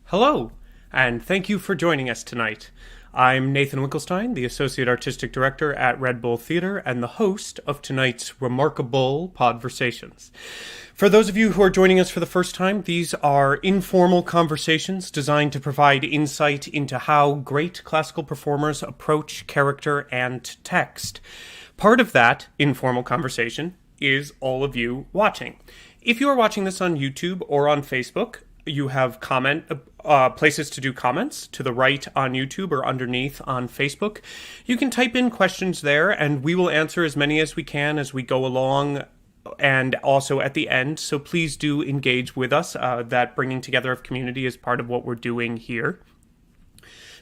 Hello, and thank you for joining us tonight. I'm Nathan Winkelstein, the Associate Artistic Director at Red Bull Theater and the host of tonight's RemarkaBULL Podversations. For those of you who are joining us for the first time, these are informal conversations designed to provide insight into how great classical performers approach character and text. Part of that informal conversation is all of you watching. If you are watching this on YouTube or on Facebook, you have places to do comments to the right on YouTube or underneath on Facebook. You can type in questions there, and we will answer as many as we can as we go along, and also at the end. So please do engage with us. That bringing together of community is part of what we're doing here.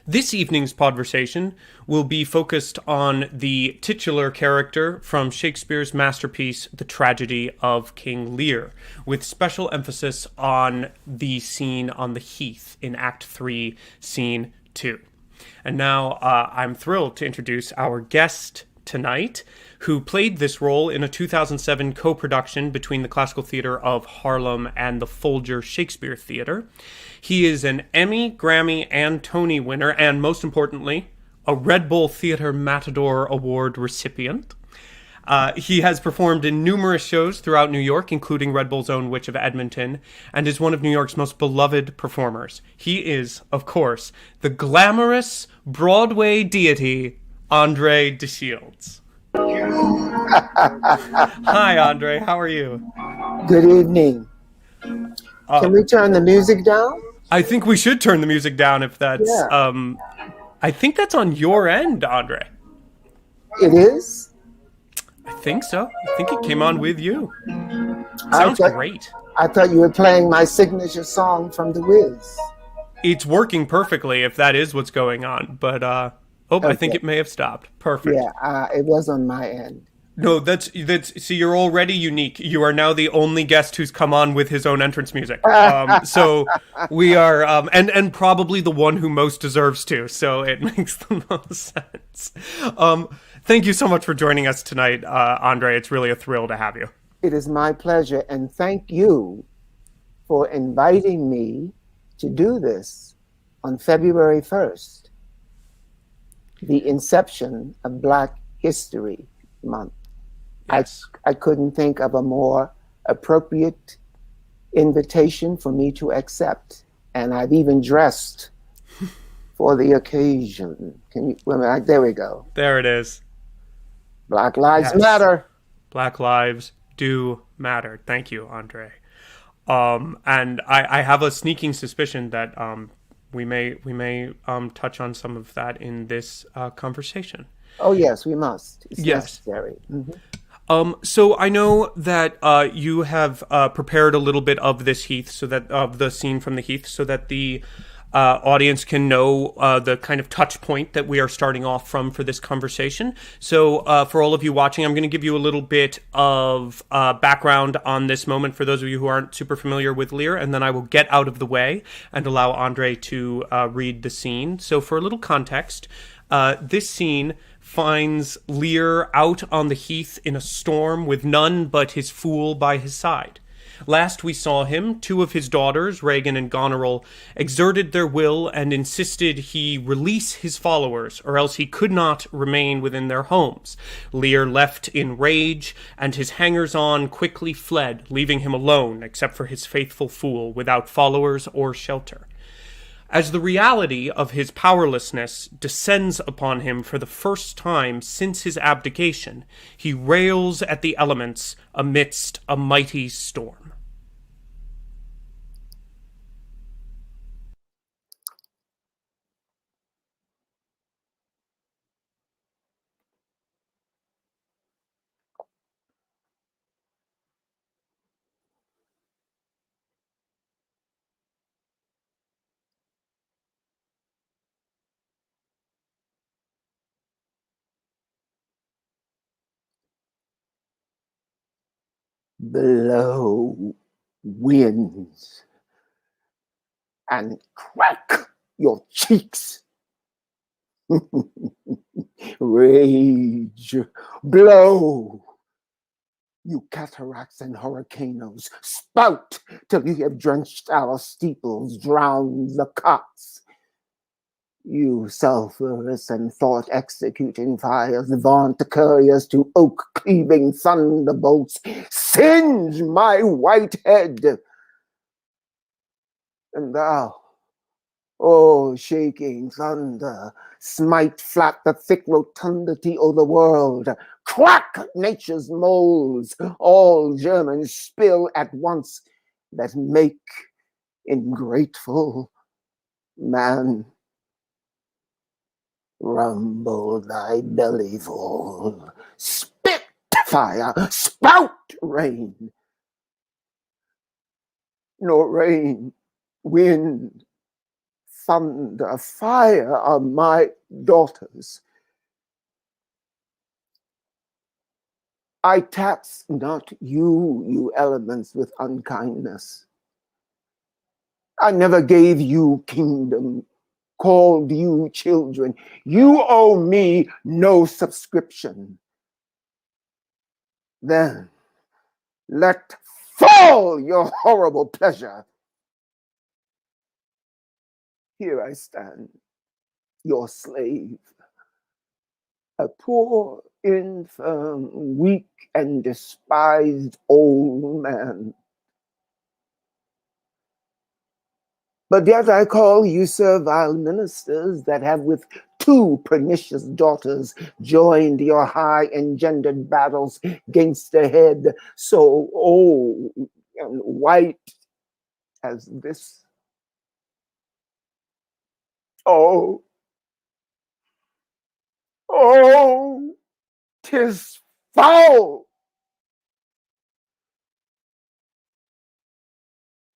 This evening's Podversation will be focused on the titular character from Shakespeare's masterpiece, The Tragedy of King Lear, with special emphasis on the scene on the Heath in Act 3, Scene 2. And now I'm thrilled to introduce our guest tonight, who played this role in a 2007 co-production between the Classical Theater of Harlem and the Folger Shakespeare Theater. He is an Emmy, Grammy, and Tony winner, and most importantly, a Red Bull Theater Matador Award recipient. He has performed in numerous shows throughout New York, including Red Bull's own Witch of Edmonton, and is one of New York's most beloved performers. He is, of course, the glamorous Broadway deity, André DeShields. Hi, André. How are you? Good evening. Can we turn the music down? I think we should turn the music down if that's... Yeah. I think that's on your end, André. It is? I think so. I think it came on with you. Sounds great. I thought you were playing my signature song from The Wiz. It's working perfectly if that is what's going on. But, okay. I think it may have stopped. Perfect. Yeah, it was on my end. No, that's see, you're already unique. You are now the only guest who's come on with his own entrance music. So we are, and probably the one who most deserves to. So it makes the most sense. Thank you so much for joining us tonight, André. It's really a thrill to have you. It is my pleasure, and thank you for inviting me to do this on February 1st, the inception of Black History Month. Yes. I couldn't think of a more appropriate invitation for me to accept, and I've even dressed for the occasion. There we go. There it is. Black Lives Matter. Black lives do matter. Thank you, André. And I have a sneaking suspicion that we may touch on some of that in this conversation. Oh yes, we must. It's yes. Necessary. Mm-hmm. So I know that you have prepared a little bit of this Heath, so that of the scene from the Heath, so that the audience can know the kind of touch point that we are starting off from for this conversation. So for all of you watching, I'm going to give you a little bit of background on this moment for those of you who aren't super familiar with Lear, and then I will get out of the way and allow André to read the scene. So for a little context, this scene finds Lear out on the Heath in a storm with none but his fool by his side. Last we saw him, two of his daughters, Regan and Goneril, exerted their will and insisted he release his followers, or else he could not remain within their homes. Lear left in rage, and his hangers-on quickly fled, leaving him alone, except for his faithful fool, without followers or shelter. As the reality of his powerlessness descends upon him for the first time since his abdication, he rails at the elements amidst a mighty storm. Blow winds and crack your cheeks. Rage, blow You cataracts and hurricanes, spout till you have drenched our steeples, drowned the cots. You sulphurous and thought-executing fires, vaunt the couriers to oak-cleaving thunderbolts, singe my white head. And thou, O shaking thunder, smite flat the thick rotundity o' the world, crack nature's molds, all Germans spill at once, that make ingrateful man. Rumble thy belly full, spit fire, spout rain, nor rain, wind, thunder, fire are my daughters. I tax not you, you elements, with unkindness. I never gave you kingdom, called you children. You owe me no subscription. Then let fall your horrible pleasure. Here I stand, your slave, a poor, infirm, weak, and despised old man. But yet I call you servile ministers that have with 2 pernicious daughters joined your high engendered battles gainst a head so old and white as this. Oh, 'tis foul.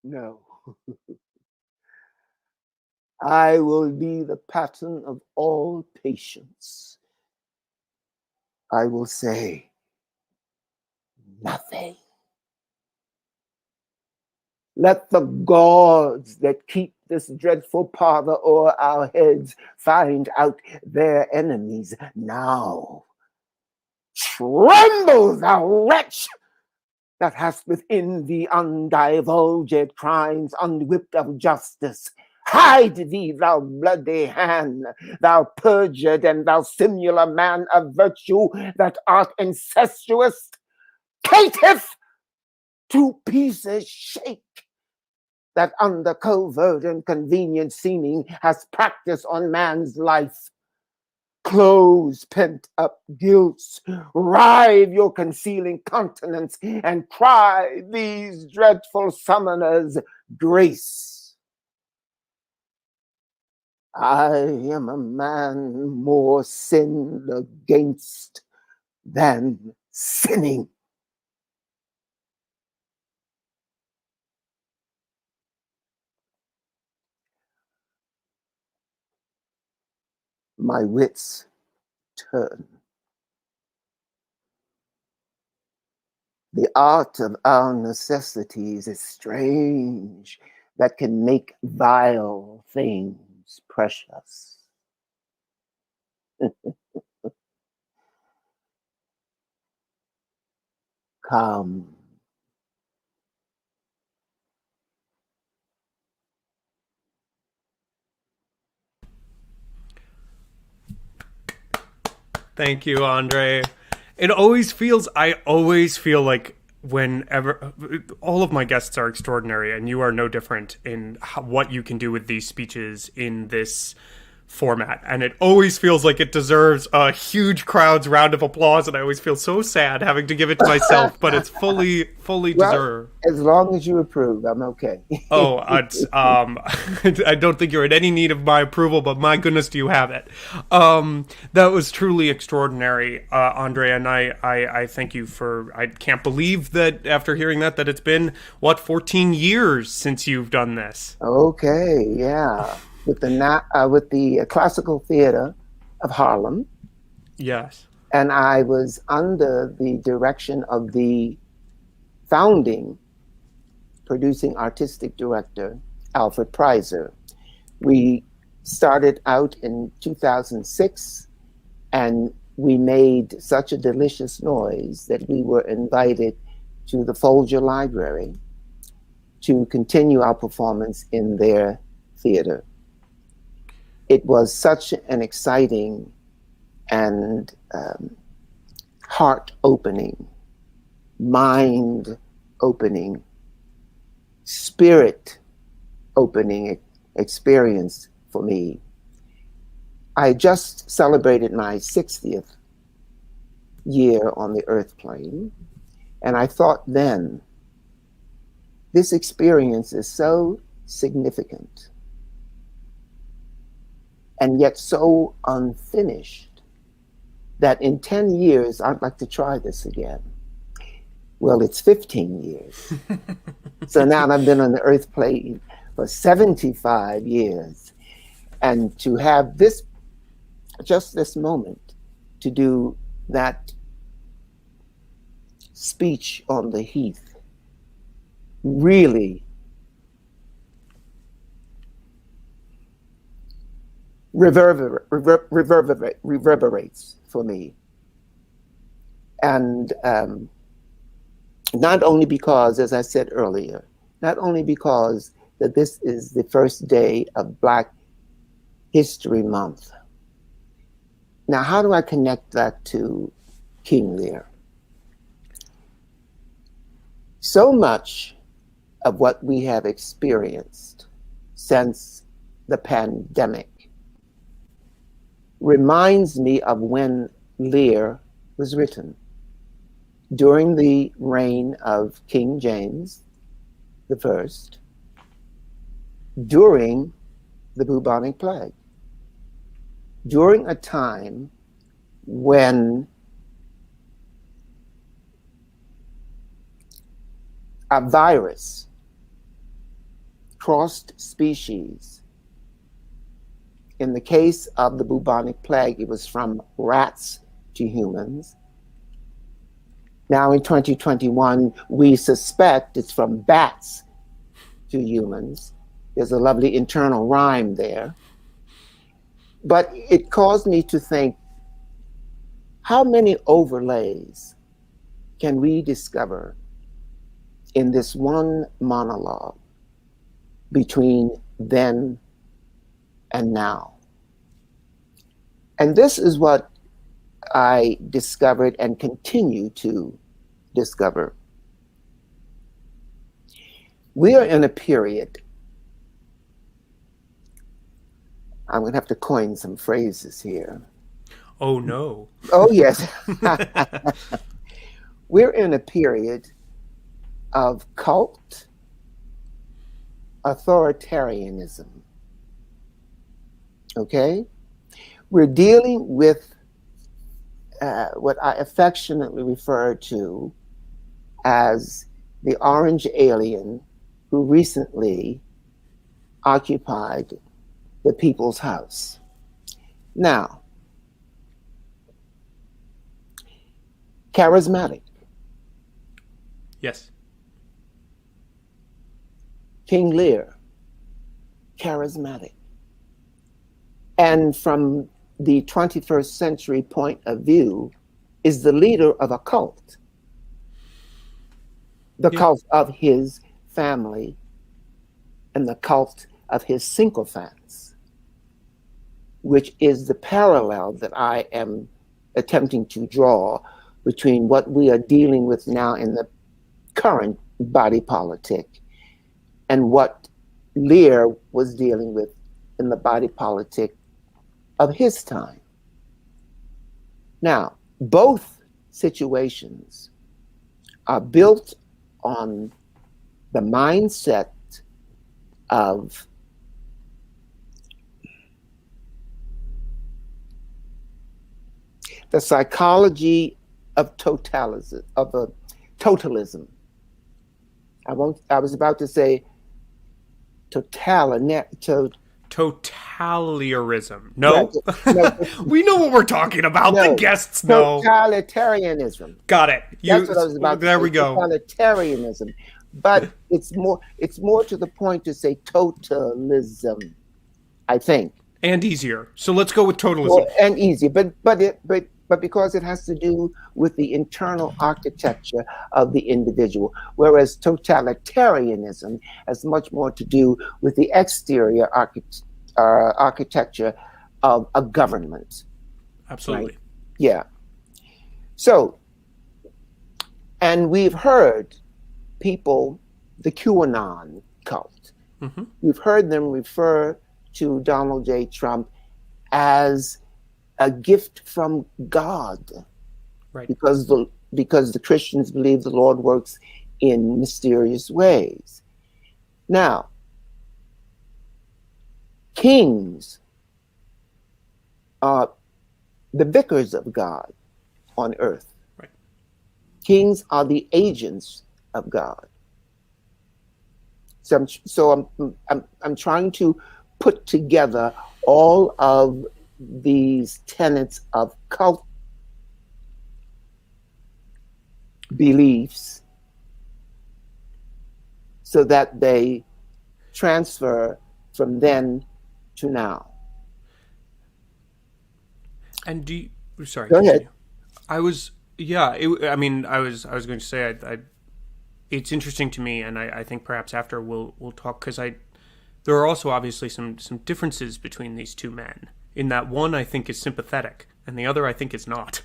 No. I will be the pattern of all patience. I will say nothing. Let the gods that keep this dreadful pother o'er our heads find out their enemies now. Tremble, thou wretch, that hast within thee undivulged crimes, unwhipped of justice. Hide thee, thou bloody hand, thou perjured and thou simular man of virtue that art incestuous, caitiff, to pieces shake, that under covert and convenient seeming has practiced on man's life. Close pent-up guilts, rive your concealing countenance, and cry these dreadful summoners grace. I am a man more sinned against than sinning. My wits turn. The art of our necessities is strange, that can make vile things precious. Come. Thank you, Andre. I always feel like whenever all of my guests are extraordinary, and you are no different in what you can do with these speeches in this format, and it always feels like it deserves a huge crowd's round of applause, and I always feel so sad having to give it to myself, but it's fully deserved. As long as you approve, I'm okay. I don't think you're in any need of my approval, but my goodness, do you have it. That was truly extraordinary, Andre, and I thank you for, I can't believe that after hearing that it's been, 14 years since you've done this. Okay, yeah. With the Classical Theater of Harlem. Yes. And I was under the direction of the founding producing artistic director, Alfred Preiser. We started out in 2006, and we made such a delicious noise that we were invited to the Folger Library to continue our performance in their theater. It was such an exciting and heart-opening, mind-opening, spirit-opening experience for me. I just celebrated my 60th year on the earth plane, and I thought then, this experience is so significant and yet so unfinished that in 10 years, I'd like to try this again. Well, it's 15 years. So now I've been on the earth plane for 75 years. And to have this, just this moment, to do that speech on the Heath really reverberates for me. And not only because, as I said earlier, not only because that this is the first day of Black History Month. Now, how do I connect that to King Lear? So much of what we have experienced since the pandemic reminds me of when Lear was written, during the reign of King James I, during the bubonic plague, during a time when a virus crossed species. In the case of the bubonic plague, it was from rats to humans. Now in 2021, we suspect it's from bats to humans. There's a lovely internal rhyme there. But it caused me to think, how many overlays can we discover in this one monologue between then and now? And this is what I discovered and continue to discover. We are in a period, I'm going to have to coin some phrases here. Oh, no. Oh, yes. We're in a period of cult authoritarianism. Okay? We're dealing with what I affectionately refer to as the orange alien who recently occupied the people's house. Now, charismatic. Yes. King Lear, charismatic. And from the 21st century point of view, is the leader of a cult. The cult of his family and the cult of his sycophants, which is the parallel that I am attempting to draw between what we are dealing with now in the current body politic and what Lear was dealing with in the body politic of his time. Now, both situations are built on the mindset of the psychology of totalism. I was about to say Totalitarianism. No. No. We know what we're talking about. No. The guests know. Totalitarianism. Got it. That's what I was about to say. There we go. Totalitarianism. But it's more to the point to say totalism, I think. And easier. So let's go with totalism. Well, and easier. But but because it has to do with the internal architecture of the individual, whereas totalitarianism has much more to do with the exterior architecture of a government. Absolutely. Right? Yeah. So, and we've heard people, the QAnon cult, we've heard them refer to Donald J. Trump as a gift from God, right? Because the Christians believe the Lord works in mysterious ways. Now, kings are the vicars of God on earth. Right. Kings are the agents of God. So I'm trying to put together all of these tenets of cult beliefs so that they transfer from then to now. And do you, sorry, Go continue. ahead. I was going to say it's interesting to me, and I think perhaps after we'll talk, because there are also obviously some differences between these two men, in that one I think is sympathetic and the other I think is not.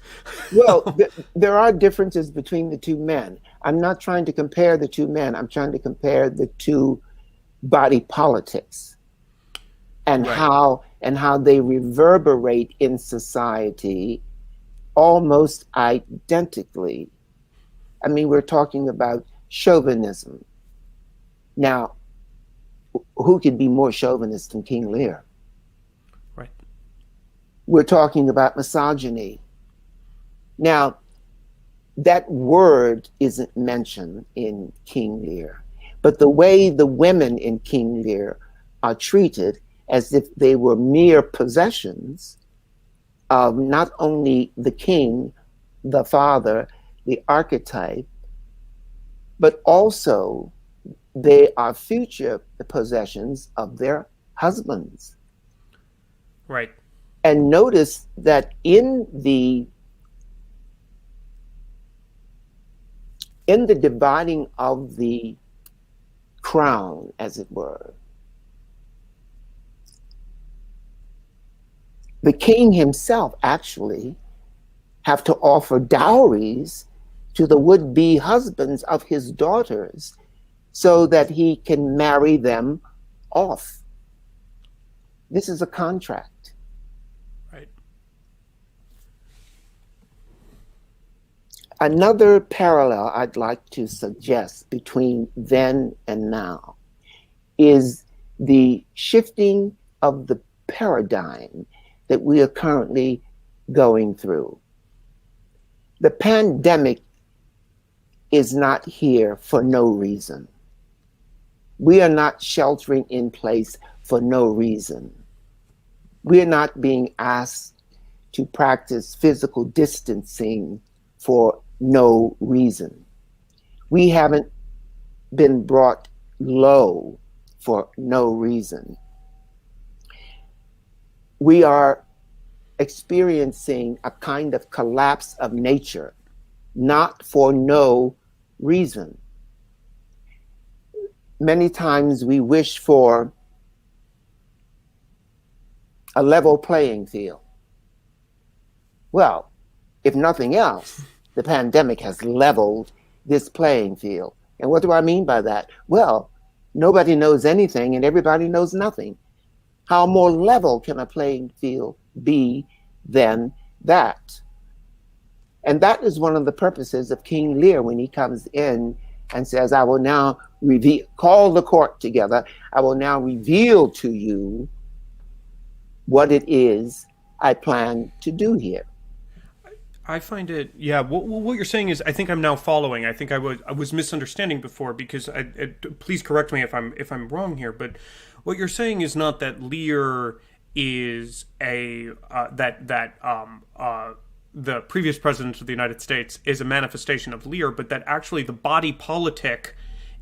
Well, there are differences between the two men. I'm not trying to compare the two men. I'm trying to compare the two body politics and Right. how they reverberate in society almost identically. I mean, we're talking about chauvinism. Now, who could be more chauvinist than King Lear? Right. We're talking about misogyny. Now, that word isn't mentioned in King Lear, but the way the women in King Lear are treated as if they were mere possessions of not only the king, the father, the archetype, but also they are future possessions of their husbands. Right. And notice that in the dividing of the crown, as it were, the king himself actually have to offer dowries to the would-be husbands of his daughters so that he can marry them off. This is a contract. Right. Another parallel I'd like to suggest between then and now is the shifting of the paradigm that we are currently going through. The pandemic is not here for no reason. We are not sheltering in place for no reason. We are not being asked to practice physical distancing for no reason. We haven't been brought low for no reason. We are experiencing a kind of collapse of nature, not for no reason. Many times we wish for a level playing field. Well, if nothing else, the pandemic has leveled this playing field. And what do I mean by that? Well, nobody knows anything and everybody knows nothing. How more level can a playing field be than that? And that is one of the purposes of King Lear when he comes in and says, I will now call the court together. I will now reveal to you what it is I plan to do here. I find it, yeah. What you're saying is, I think I'm now following. I think I was misunderstanding before, because please correct me if I'm wrong here. But what you're saying is not that Lear is the previous president of the United States is a manifestation of Lear, but that actually the body politic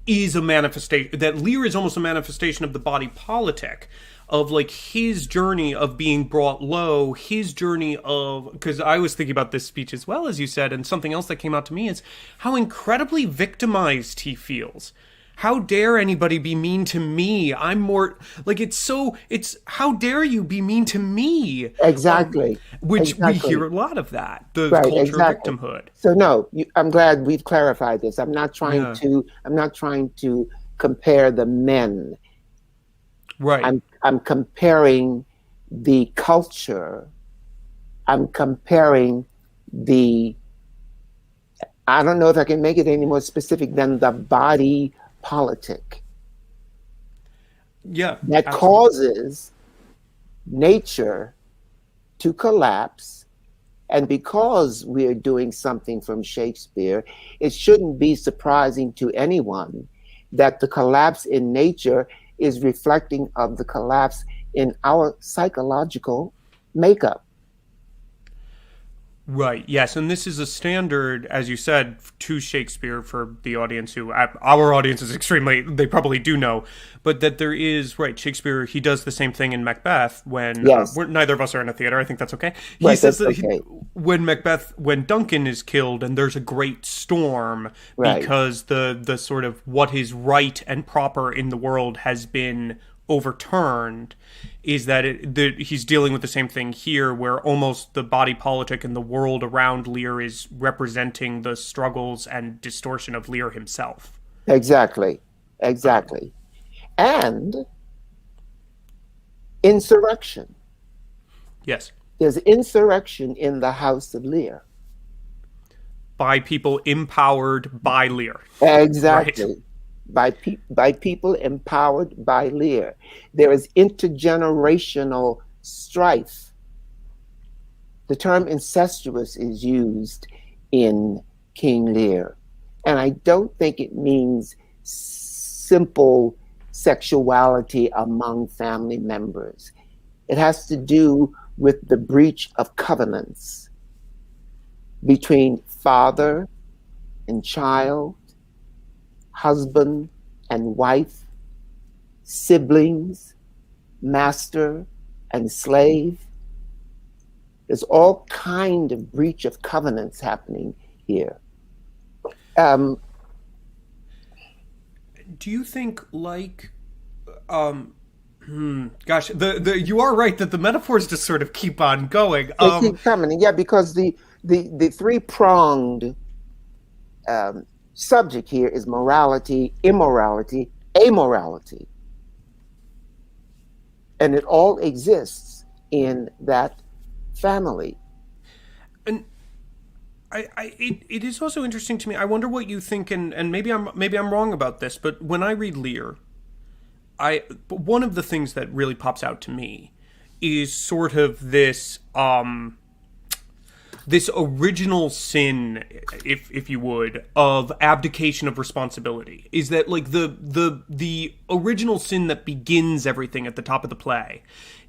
is a manifestation, that Lear is almost a manifestation of the body politic, of like his journey of being brought low, his journey of, because I was thinking about this speech as well, as you said, and something else that came out to me is how incredibly victimized he feels. How dare anybody be mean to me? I'm more like, it's how dare you be mean to me? Exactly. Which exactly. we hear a lot of that, the Right, culture exactly. of victimhood. So no, I'm glad we've clarified this. I'm not trying to compare the men. Right. I'm comparing the culture. I'm comparing the, I don't know if I can make it any more specific than the body politic. Yeah. That absolutely. causes nature to collapse. And because we're doing something from Shakespeare, it shouldn't be surprising to anyone that the collapse in nature is reflecting of the collapse in our psychological makeup. Right. Yes, and this is a standard, as you said, to Shakespeare for the audience who our audience is extremely, they probably do know, but that there is, right, Shakespeare, he does the same thing in Macbeth when Yes. neither of us are in a theater. I think that's okay. He Right, says that's that okay. when Duncan is killed and there's a great storm, Right. because the sort of what is right and proper in the world has been overturned, is that he's dealing with the same thing here, where almost the body politic and the world around Lear is representing the struggles and distortion of Lear himself. Exactly. And insurrection. Yes. There's insurrection in the house of Lear. By people empowered by Lear. Exactly. Right. By people empowered by Lear. There is intergenerational strife. The term incestuous is used in King Lear, and I don't think it means simple sexuality among family members. It has to do with the breach of covenants between father and child, husband and wife, siblings, master and slave. There's all kind of breach of covenants happening here. Do you think, like, gosh, you are right that the metaphors just sort of keep on going. They keep coming, yeah, because the three-pronged subject here is morality, immorality, amorality. And it all exists in that family. And it is also interesting to me. I wonder what you think, and maybe I'm wrong about this, but when I read Lear, one of the things that really pops out to me is sort of this this original sin, if you would, of abdication of responsibility. Is that like the original sin that begins everything at the top of the play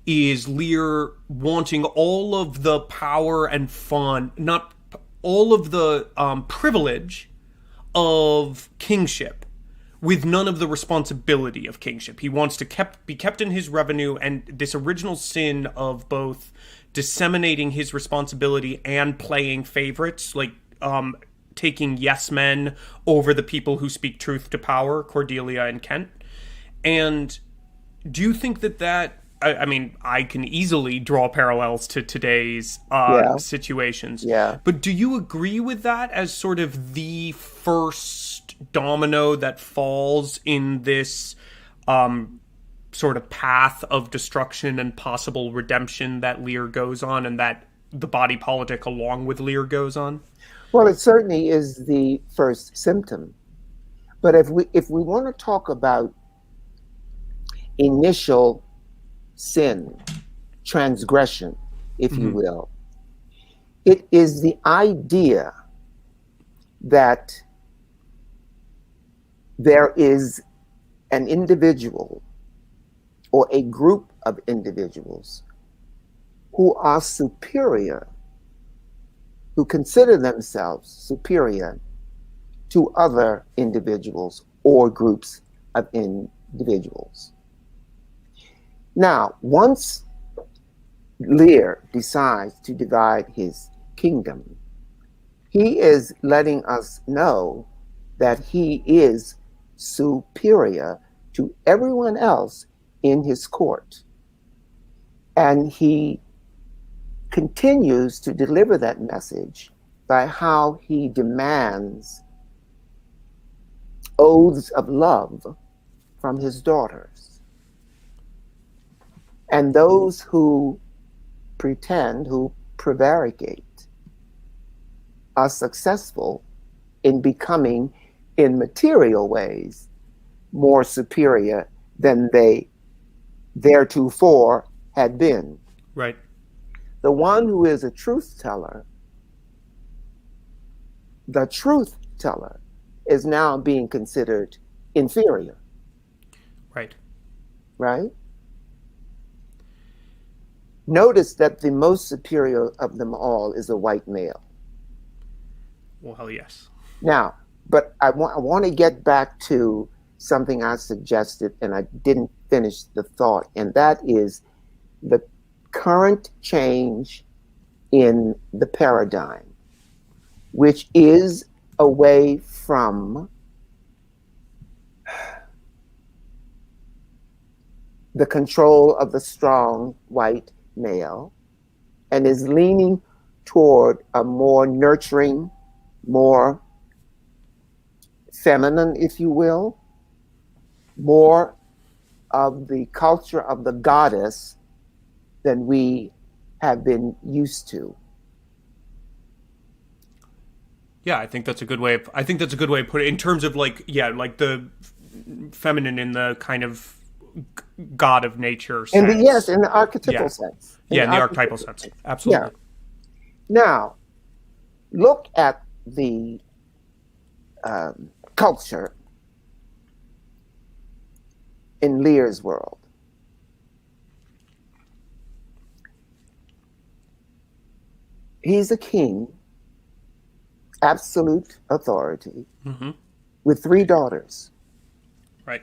is Lear wanting all of the power and fun, not all of the privilege of kingship, with none of the responsibility of kingship. He wants to be kept in his revenue, and this original sin of both disseminating his responsibility and playing favorites, like taking yes men over the people who speak truth to power, Cordelia and Kent. And do you think that I mean, I can easily draw parallels to today's situations. Yeah. But do you agree with that as sort of the first domino that falls in this sort of path of destruction and possible redemption that Lear goes on, and that the body politic along with Lear goes on? Well, it certainly is the first symptom. But if we want to talk about initial sin, transgression, if you will, it is the idea that there is an individual or a group of individuals who are superior, who consider themselves superior to other individuals or groups of individuals. Now, once Lear decides to divide his kingdom, he is letting us know that he is superior to everyone else in his court. And he continues to deliver that message by how he demands oaths of love from his daughters. And those who pretend, who prevaricate, are successful in becoming, in material ways, more superior than they theretofore had been. Right. The one who is a truth teller, the truth teller, is now being considered inferior. Right. Right? Notice that the most superior of them all is a white male. Well, yes. Now, but I want to get back to something I suggested and I didn't finish the thought, and that is the current change in the paradigm, which is away from the control of the strong white male and is leaning toward a more nurturing, more feminine, if you will, more of the culture of the goddess than we have been used to. Yeah, I think that's a good way of putting it in terms of like the feminine in the kind of god of nature sense. In the archetypal sense. In the archetypal sense. Absolutely. Yeah. Now, look at the culture in Lear's world. He's a king, absolute authority, with 3 daughters. Right.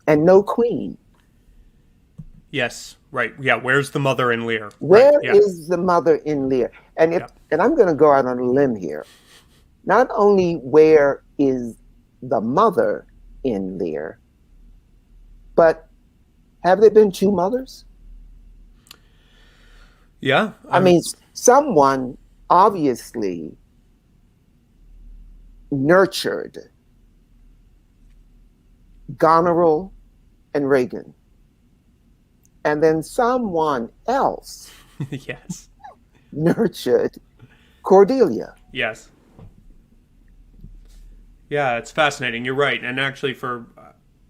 And no queen. Yes, right. Yeah, where's the mother in Lear? Where is the mother in Lear? And and I'm going to go out on a limb here. Not only where is the mother in Lear, but have there been 2 mothers? Yeah. I mean, someone obviously nurtured Goneril and Regan. And then someone else yes. nurtured Cordelia. Yes. Yeah, it's fascinating. You're right. And actually for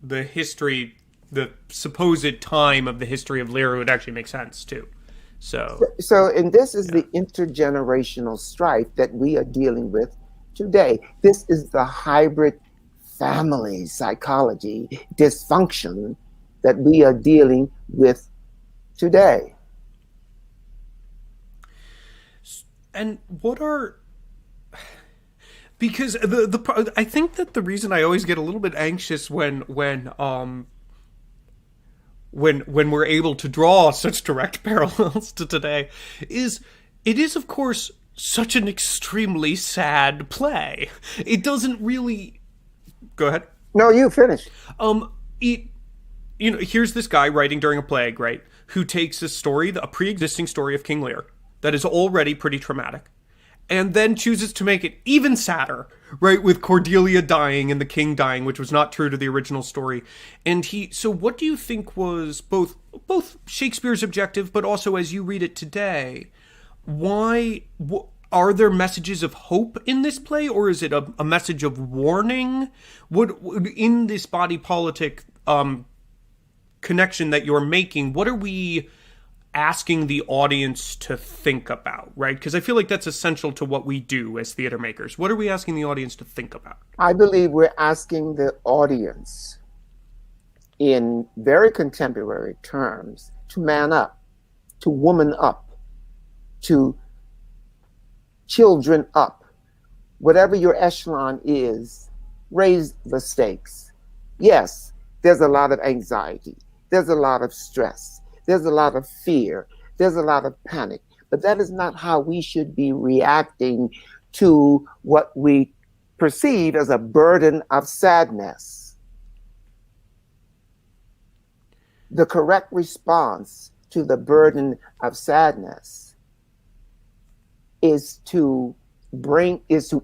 the history, the supposed time of the history of Lear would actually make sense too. And this is the intergenerational strife that we are dealing with today. This is the hybrid family psychology dysfunction that we are dealing with today. And what are... Because I think that the reason I always get a little bit anxious when we're able to draw such direct parallels to today is it is, of course, such an extremely sad play. It doesn't really... Go ahead. No, you finish. Here's this guy writing during a plague, right, who takes a pre-existing story of King Lear that is already pretty traumatic, and then chooses to make it even sadder, right, with Cordelia dying and the king dying, which was not true to the original story. And so what do you think was both Shakespeare's objective, but also as you read it today, are there messages of hope in this play, or is it a message of warning? In this body politic connection that you're making, what are we asking the audience to think about, right? Because I feel like that's essential to what we do as theater makers. What are we asking the audience to think about? I believe we're asking the audience, in very contemporary terms, to man up, to woman up, to children up. Whatever your echelon is, raise the stakes. Yes, there's a lot of anxiety, there's a lot of stress, there's a lot of fear, there's a lot of panic, but that is not how we should be reacting to what we perceive as a burden of sadness. The correct response to the burden of sadness is to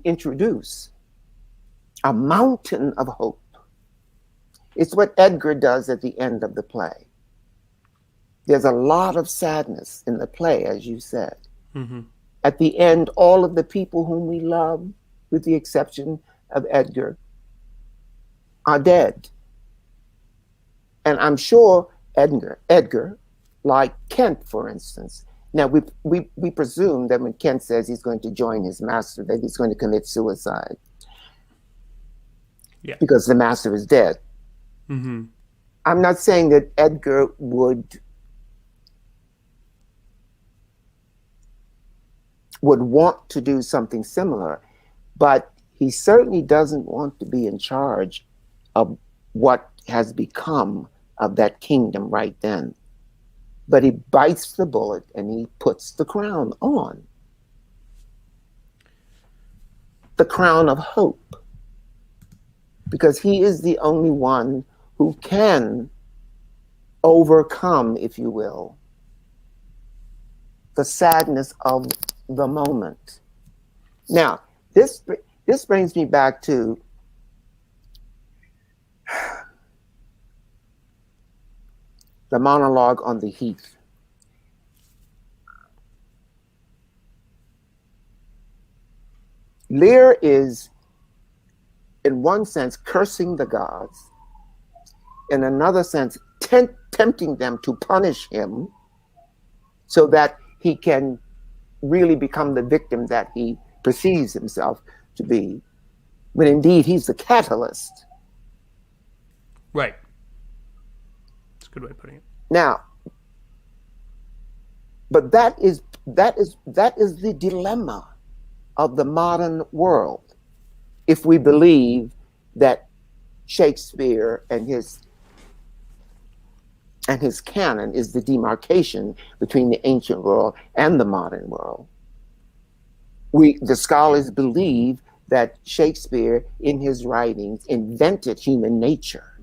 introduce a mountain of hope. It's what Edgar does at the end of the play. There's a lot of sadness in the play, as you said. Mm-hmm. At the end, all of the people whom we love, with the exception of Edgar, are dead. And I'm sure Edgar, like Kent, for instance. Now, we presume that when Kent says he's going to join his master, that he's going to commit suicide. Yeah. Because the master is dead. Mm-hmm. I'm not saying that Edgar would want to do something similar, but he certainly doesn't want to be in charge of what has become of that kingdom right then. But he bites the bullet and he puts the crown on. The crown of hope. Because he is the only one who can overcome, if you will, the sadness of the moment. Now, this brings me back to the monologue on the Heath. Lear is, in one sense, cursing the gods, in another sense, tempting them to punish him so that he can really become the victim that he perceives himself to be, when indeed he's the catalyst. Right. That's a good way of putting it. Now, but that is the dilemma of the modern world, if we believe that Shakespeare and his canon is the demarcation between the ancient world and the modern world. The scholars believe that Shakespeare, in his writings, invented human nature,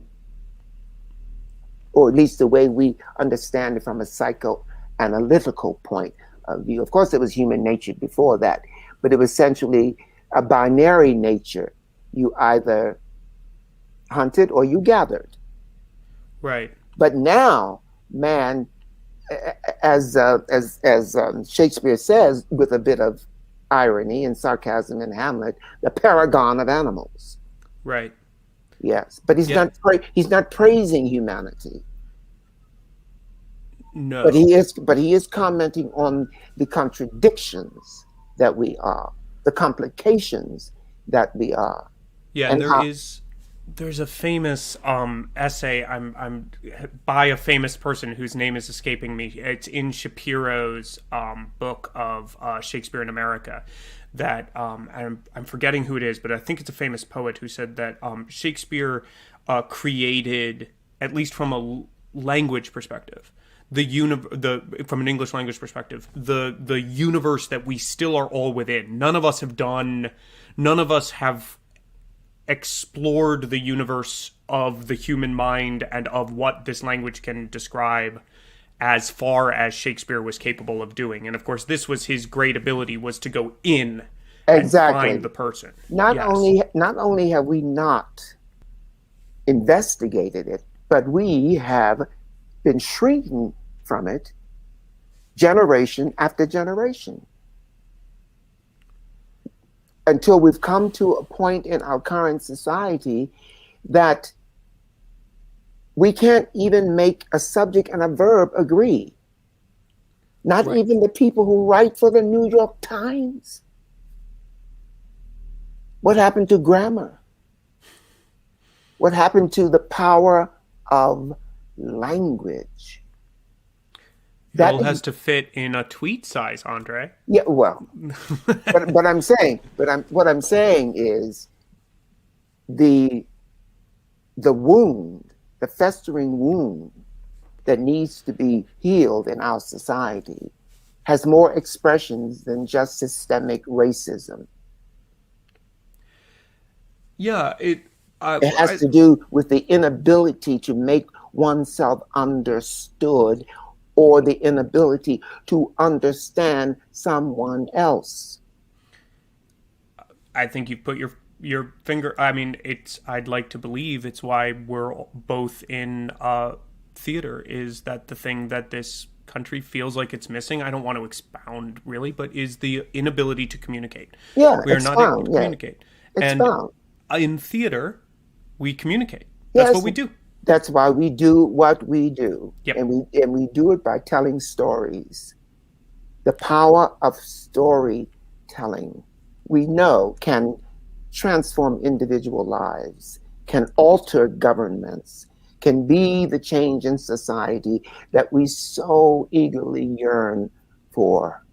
or at least the way we understand it from a psychoanalytical point of view. Of course, it was human nature before that, but it was essentially a binary nature. You either hunted or you gathered. Right. But now, man, as Shakespeare says, with a bit of irony and sarcasm in Hamlet, the paragon of animals. Right. Yes, but he's not praising humanity. No. But he is commenting on the contradictions that we are, the complications that we are. Yeah, and there's a famous essay I'm by a famous person whose name is escaping me. It's in Shapiro's book of Shakespeare in America. That I'm forgetting who it is, but I think it's a famous poet who said that Shakespeare created, at least from a language perspective, from an English language perspective, the universe that we still are all within. None of us have explored the universe of the human mind and of what this language can describe as far as Shakespeare was capable of doing. And of course, this was his great ability, was to go in and find the person. Not only have we not investigated it, but we have been shrinking from it generation after generation, until we've come to a point in our current society that we can't even make a subject and a verb agree. Not Right. even the people who write for the New York Times. What happened to grammar? What happened to the power of language? It all has to fit in a tweet size, André. Yeah, well, but what I'm saying is the the wound, the festering wound that needs to be healed in our society has more expressions than just systemic racism. Yeah, It has to do with the inability to make oneself understood or the inability to understand someone else. I think you've put your finger. I mean, I'd like to believe it's why we're both in theater. Is that the thing that this country feels like it's missing? I don't want to expound really, but is the inability to communicate. Yeah, We are not able to communicate. Expound. And in theater, we communicate. Yes, That's what we do. That's why we do what we do. Yep. And we do it by telling stories. The power of storytelling, we know, can transform individual lives, can alter governments, can be the change in society that we so eagerly yearn for.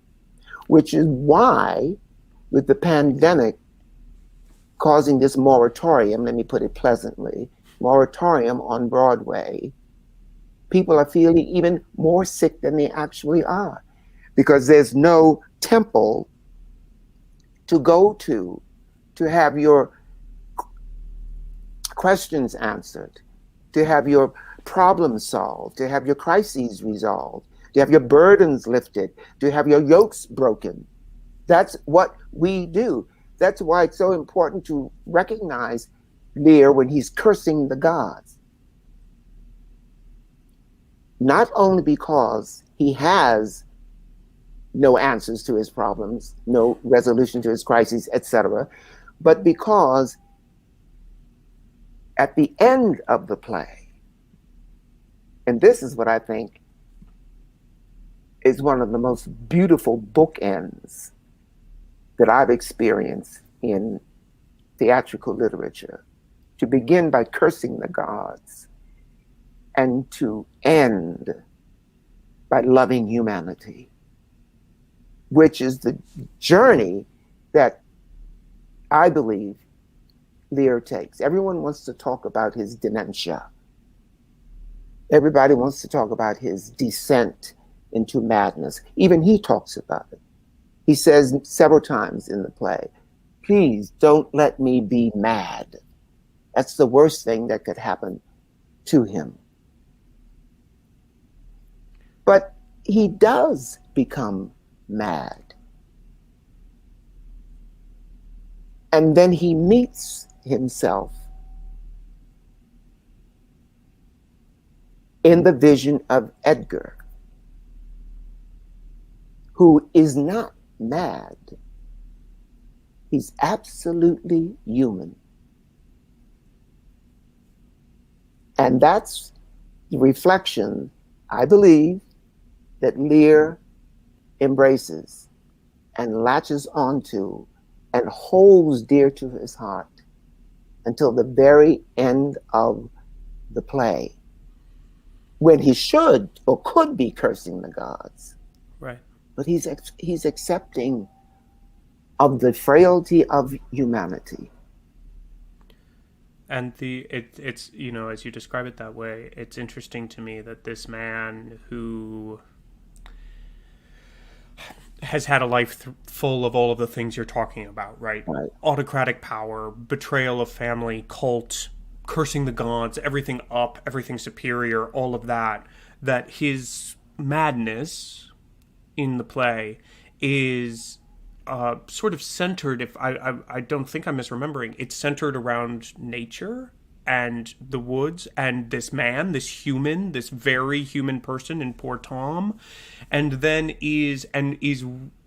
Which is why, with the pandemic causing this moratorium, let me put it pleasantly, moratorium on Broadway, people are feeling even more sick than they actually are, because there's no temple to go to have your questions answered, to have your problems solved, to have your crises resolved, to have your burdens lifted, to have your yokes broken. That's what we do. That's why it's so important to recognize Lear when he's cursing the gods. Not only because he has no answers to his problems, no resolution to his crises, etc., but because at the end of the play, and this is what I think is one of the most beautiful bookends that I've experienced in theatrical literature, to begin by cursing the gods and to end by loving humanity, which is the journey that I believe Lear takes. Everyone wants to talk about his dementia. Everybody wants to talk about his descent into madness. Even he talks about it. He says several times in the play, please don't let me be mad. That's the worst thing that could happen to him. But he does become mad. And then he meets himself in the vision of Edgar, who is not mad. He's absolutely human. And that's the reflection, I believe, that Lear embraces and latches onto and holds dear to his heart until the very end of the play, when he should or could be cursing the gods. Right. But he's accepting of the frailty of humanity. And it's you know, as you describe it that way, it's interesting to me that this man who has had a life full of all of the things you're talking about, right? Autocratic power, betrayal of family, cult, cursing the gods, everything up, everything superior, all of that, that his madness in the play is sort of centered, if I don't think I'm misremembering, it's centered around nature and the woods and this man, this human, this very human person in poor Tom, and then is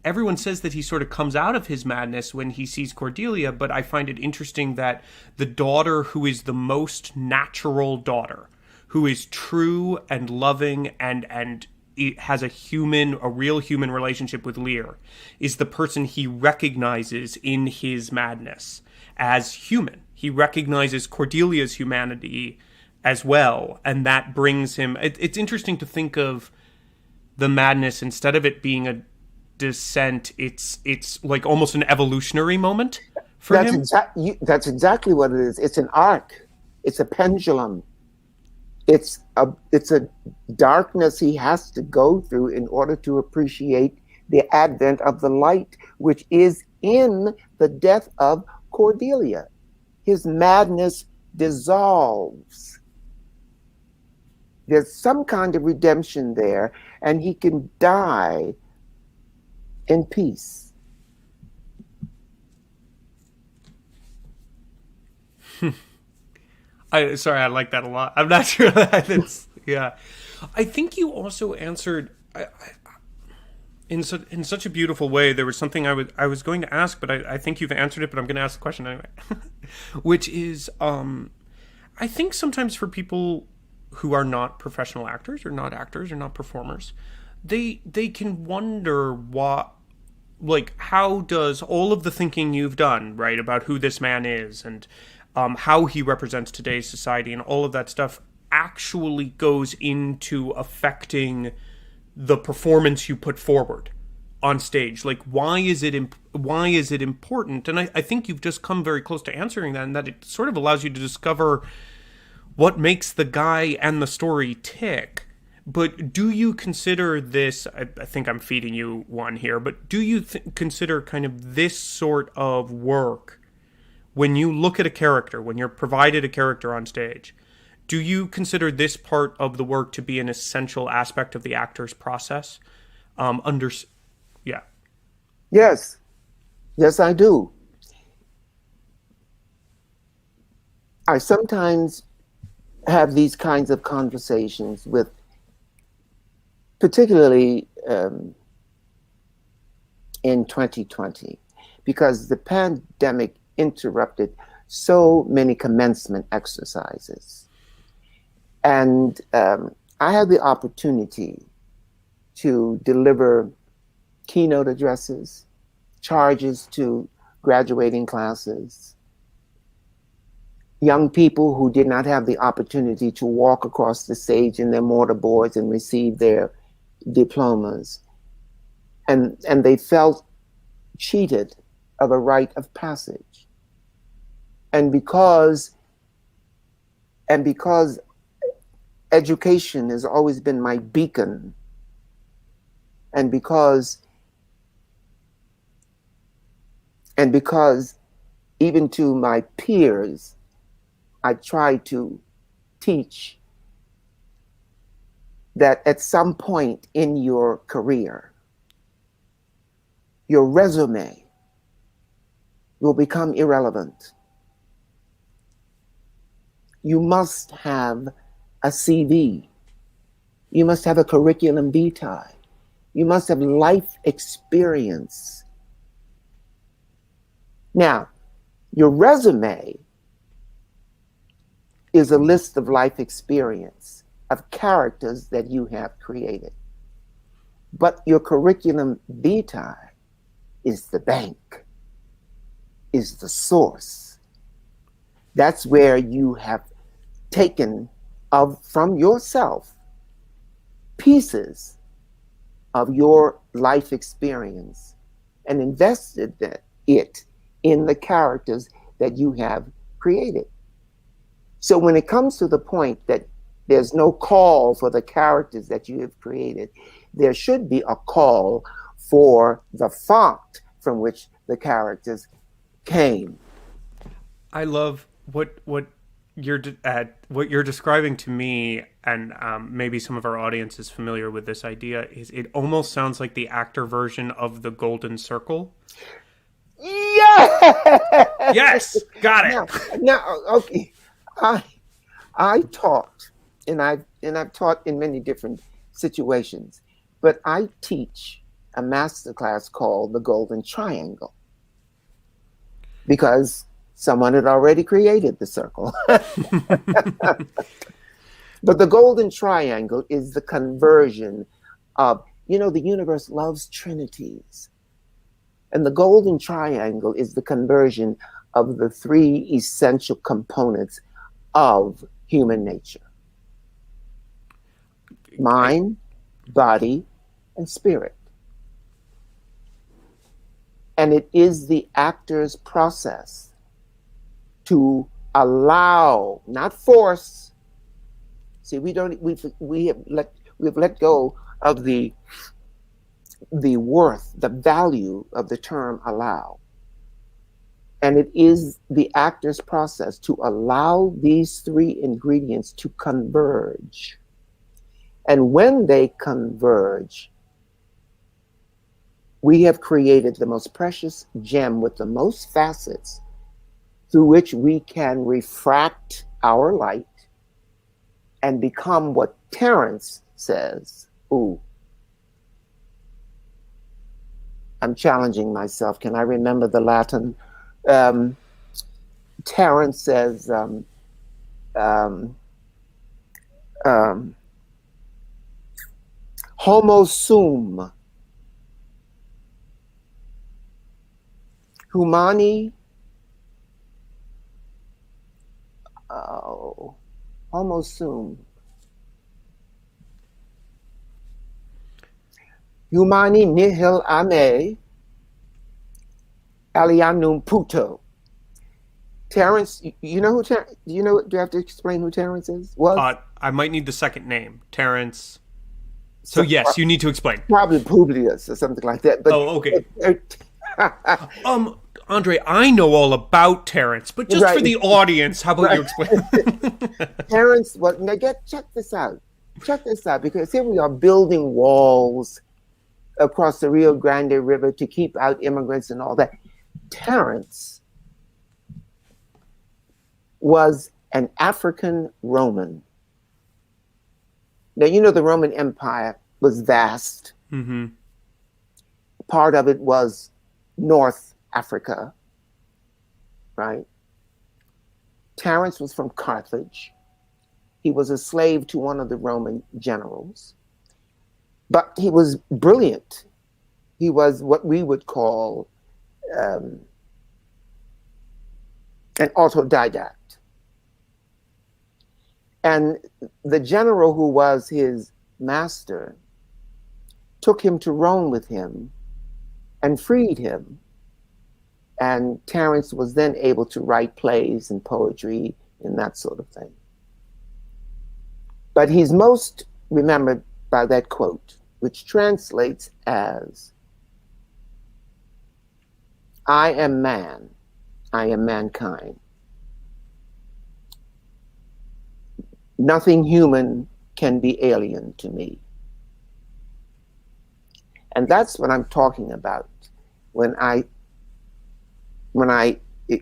everyone says that he sort of comes out of his madness when he sees Cordelia, but I find it interesting that the daughter who is the most natural daughter, who is true and loving and it has a real human relationship with Lear, is the person he recognizes in his madness as human. He recognizes Cordelia's humanity as well, and that brings him... It's interesting to think of the madness, instead of it being a descent, it's like almost an evolutionary moment for him. That's exactly what it is. It's an arc. It's a pendulum. It's a darkness he has to go through in order to appreciate the advent of the light, which is in the death of Cordelia. His madness dissolves. There's some kind of redemption there, and he can die in peace. I like that a lot. I'm not sure that it's, yeah. I think you also answered in such a beautiful way. There was something I was going to ask, but I think you've answered it. But I'm going to ask the question anyway, which is, I think sometimes for people who are not professional actors or not actors or not performers, they can wonder what, like, how does all of the thinking you've done, right, about who this man is and how he represents today's society and all of that stuff actually goes into affecting the performance you put forward on stage? Like, why is it important? And I think you've just come very close to answering that, and that it sort of allows you to discover what makes the guy and the story tick. But do you consider this, I think I'm feeding you one here, but do you consider kind of this sort of work, when you look at a character, when you're provided a character on stage, do you consider this part of the work to be an essential aspect of the actor's process? Yeah. Yes. Yes, I do. I sometimes have these kinds of conversations with, particularly in 2020, because the pandemic interrupted so many commencement exercises. And I had the opportunity to deliver keynote addresses, charges to graduating classes, young people who did not have the opportunity to walk across the stage in their mortarboards and receive their diplomas. And they felt cheated of a rite of passage. And because education has always been my beacon, and because even to my peers, I try to teach that at some point in your career, your resume will become irrelevant. You must have a CV. You must have a curriculum vitae. You must have life experience. Now, your resume is a list of life experience, of characters that you have created. But your curriculum vitae is the bank, is the source. That's where you have taken from yourself pieces of your life experience and invested it in the characters that you have created. So when it comes to the point that there's no call for the characters that you have created, there should be a call for the font from which the characters came. I love what you're describing to me, and maybe some of our audience is familiar with this idea. Is it almost sounds like the actor version of the Golden Circle? Yeah. Yes, got it. Now, okay. I taught, and I've taught in many different situations, but I teach a masterclass called the Golden Triangle because someone had already created the circle. But the Golden Triangle is the conversion of, the universe loves trinities. And the Golden Triangle is the conversion of the three essential components of human nature: mind, body, and spirit. And it is the actor's process to allow, not force. See, we've let go of the worth, the value of the term allow. And it is the actor's process to allow these three ingredients to converge. And when they converge, we have created the most precious gem with the most facets through which we can refract our light and become what Terence says. Ooh, I'm challenging myself. Can I remember the Latin? Terence says, homo sum humani, homo sum humani nihil ame alienum puto. Terence, you know who Terence? Do you know? Do I have to explain who Terence is? Was I might need the second name, Terence. So yes, you need to explain. Probably Publius or something like that. But okay. Andre, I know all about Terence, but just for the audience, how about you explain? Terence, check this out. Check this out, because here we are building walls across the Rio Grande River to keep out immigrants and all that. Terence was an African Roman. Now, you know, the Roman Empire was vast. Mm-hmm. Part of it was North Africa, right? Terence was from Carthage. He was a slave to one of the Roman generals, but he was brilliant. He was what we would call an autodidact. And the general who was his master took him to Rome with him and freed him. And Terence was then able to write plays and poetry and that sort of thing. But he's most remembered by that quote, which translates as, I am man, I am mankind. Nothing human can be alien to me. And that's what I'm talking about when I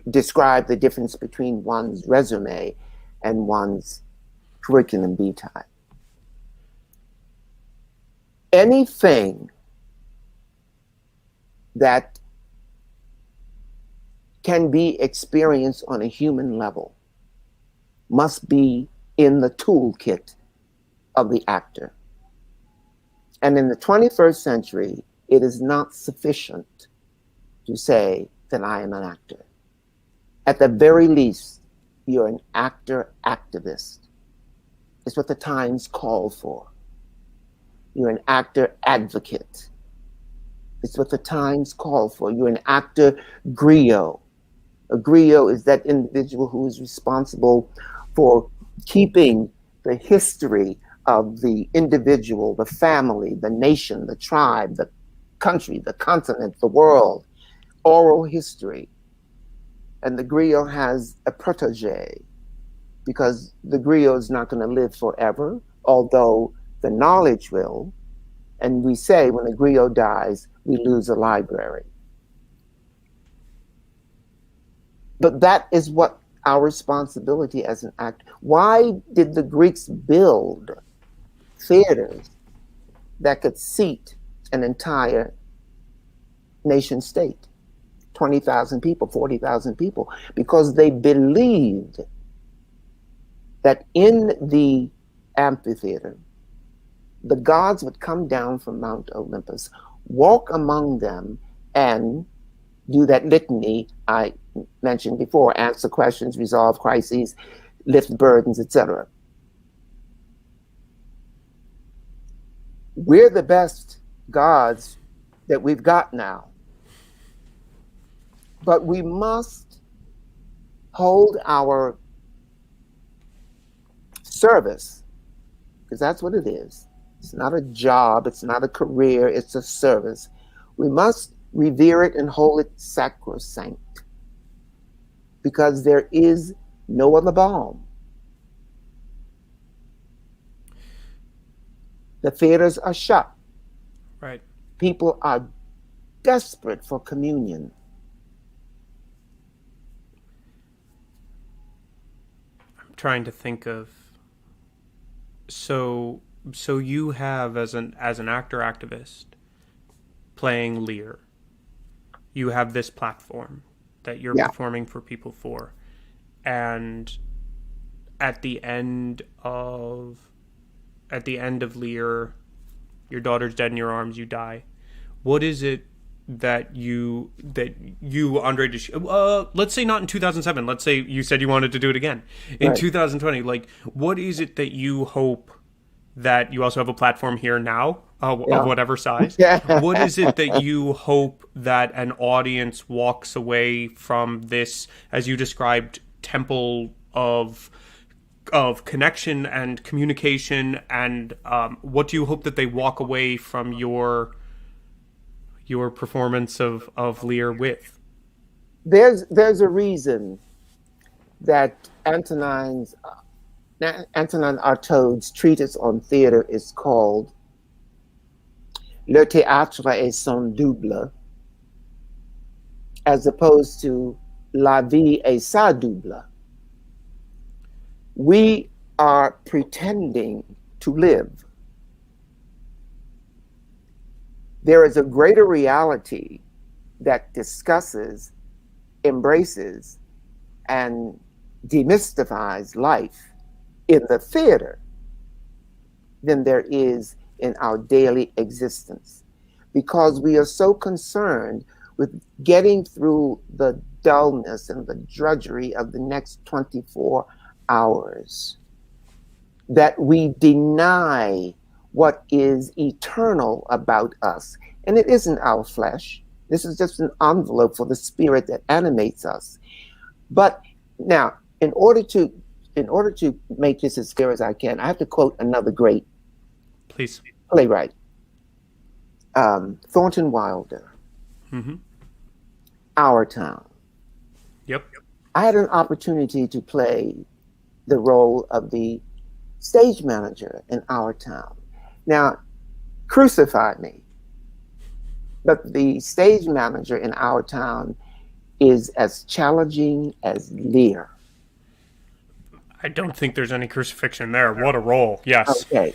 describe the difference between one's resume and one's curriculum vitae. Anything that can be experienced on a human level must be in the toolkit of the actor. And in the 21st century, it is not sufficient to say that I am an actor. At the very least, you're an actor activist. It's what the times call for. You're an actor advocate. It's what the times call for. You're an actor griot. A griot is that individual who is responsible for keeping the history of the individual, the family, the nation, the tribe, the country, the continent, the world, oral history. And the griot has a protege, because the griot is not going to live forever, although the knowledge will. And we say when the griot dies, we lose a library. But that is what our responsibility as an actor. Why did the Greeks build theaters that could seat an entire nation state? 20,000 people, 40,000 people, because they believed that in the amphitheater, the gods would come down from Mount Olympus, walk among them, and do that litany I mentioned before: answer questions, resolve crises, lift burdens, etc. We're the best gods that we've got now. But we must hold our service, because that's what it is. It's not a job, it's not a career, it's a service. We must revere it and hold it sacrosanct, because there is no other balm. The theaters are shut. Right. People are desperate for communion. I'm trying to think of. So you have, as an actor activist playing Lear, you have this platform that you're Yeah. performing for people for, and at the end of Lear, your daughter's dead in your arms, you die. What is it that you Andre, let's say not in 2007, let's say you said you wanted to do it again in Right. 2020, like, what is it that you hope that you also have a platform here now, Yeah. of whatever size? Yeah. What is it that you hope that an audience walks away from this, as you described, temple of connection and communication, and what do you hope that they walk away from your performance of Lear with? There's a reason that Antonin Artaud's treatise on theater is called Le théâtre et son double, as opposed to La vie et sa double. We are pretending to live. There is a greater reality that discusses, embraces, and demystifies life in the theater than there is in our daily existence, because we are so concerned with getting through the dullness and the drudgery of the next 24 hours that we deny what is eternal about us. And it isn't our flesh. This is just an envelope for the spirit that animates us. But now, in order to make this as clear as I can, I have to quote another great Please. playwright, Thornton Wilder. Mm-hmm. Our Town. Yep. I had an opportunity to play the role of the stage manager in Our Town. Now, crucify me, but the stage manager in Our Town is as challenging as Lear. I don't think there's any crucifixion there. What a role. Yes. Okay.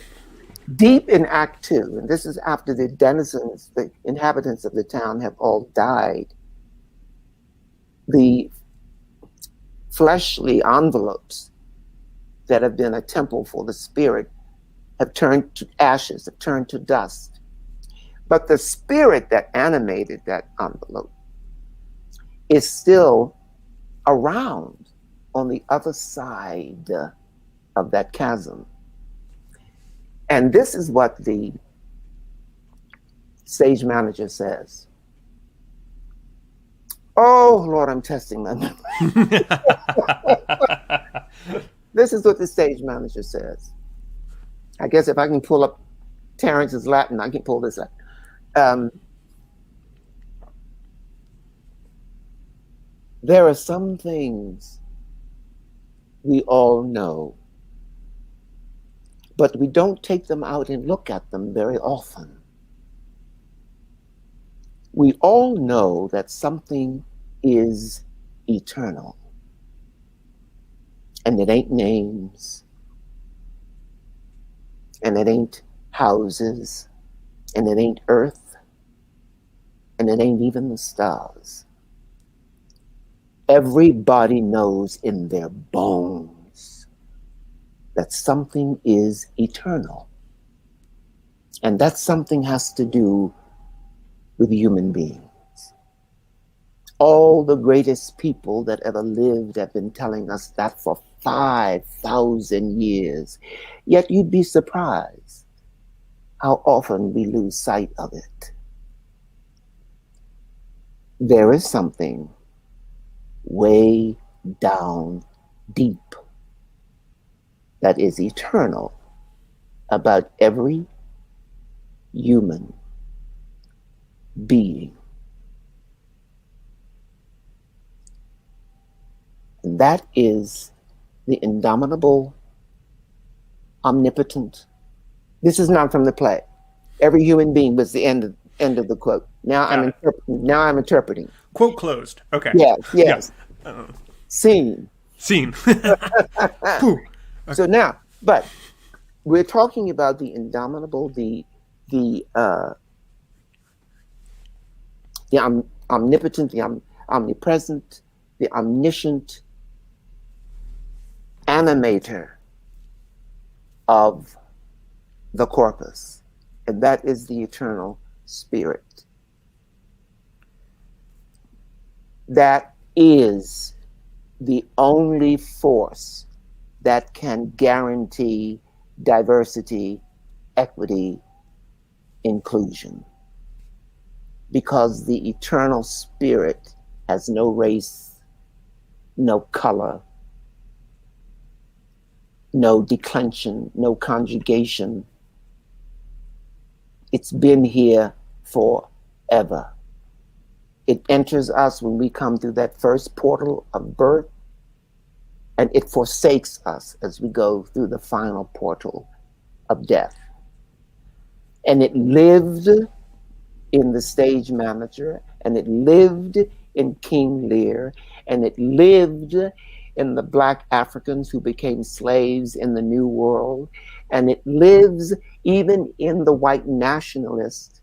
Deep in Act 2, and this is after the denizens, the inhabitants of the town have all died, the fleshly envelopes that have been a temple for the spirit have turned to ashes, have turned to dust. But the spirit that animated that envelope is still around on the other side of that chasm. And this is what the stage manager says. Oh, Lord, I'm testing my memory. This is what the stage manager says. I guess if I can pull up Terence's Latin, I can pull this up. There are some things we all know, but we don't take them out and look at them very often. We all know that something is eternal, and it ain't names, and it ain't houses, and it ain't earth, and it ain't even the stars. Everybody knows in their bones that something is eternal. And that something has to do with human beings. All the greatest people that ever lived have been telling us that for 5,000 years. Yet you'd be surprised how often we lose sight of it. There is something way down deep that is eternal about every human being. And that is the indomitable, omnipotent. This is not from the play. Every human being was the end of the quote. Now I'm interpreting. Quote closed. Okay. Yes. Yeah. Scene. Okay. So now, but we're talking about the indomitable, the omnipotent, the omnipresent, the omniscient animator of the corpus, and that is the eternal spirit. That is the only force that can guarantee diversity, equity, inclusion. Because the eternal spirit has no race, no color, no declension, no conjugation. It's been here forever. It enters us when we come through that first portal of birth, and it forsakes us as we go through the final portal of death. And it lived in the stage manager, and it lived in King Lear, and it lived in the Black Africans who became slaves in the New World, and it lives even in the white nationalists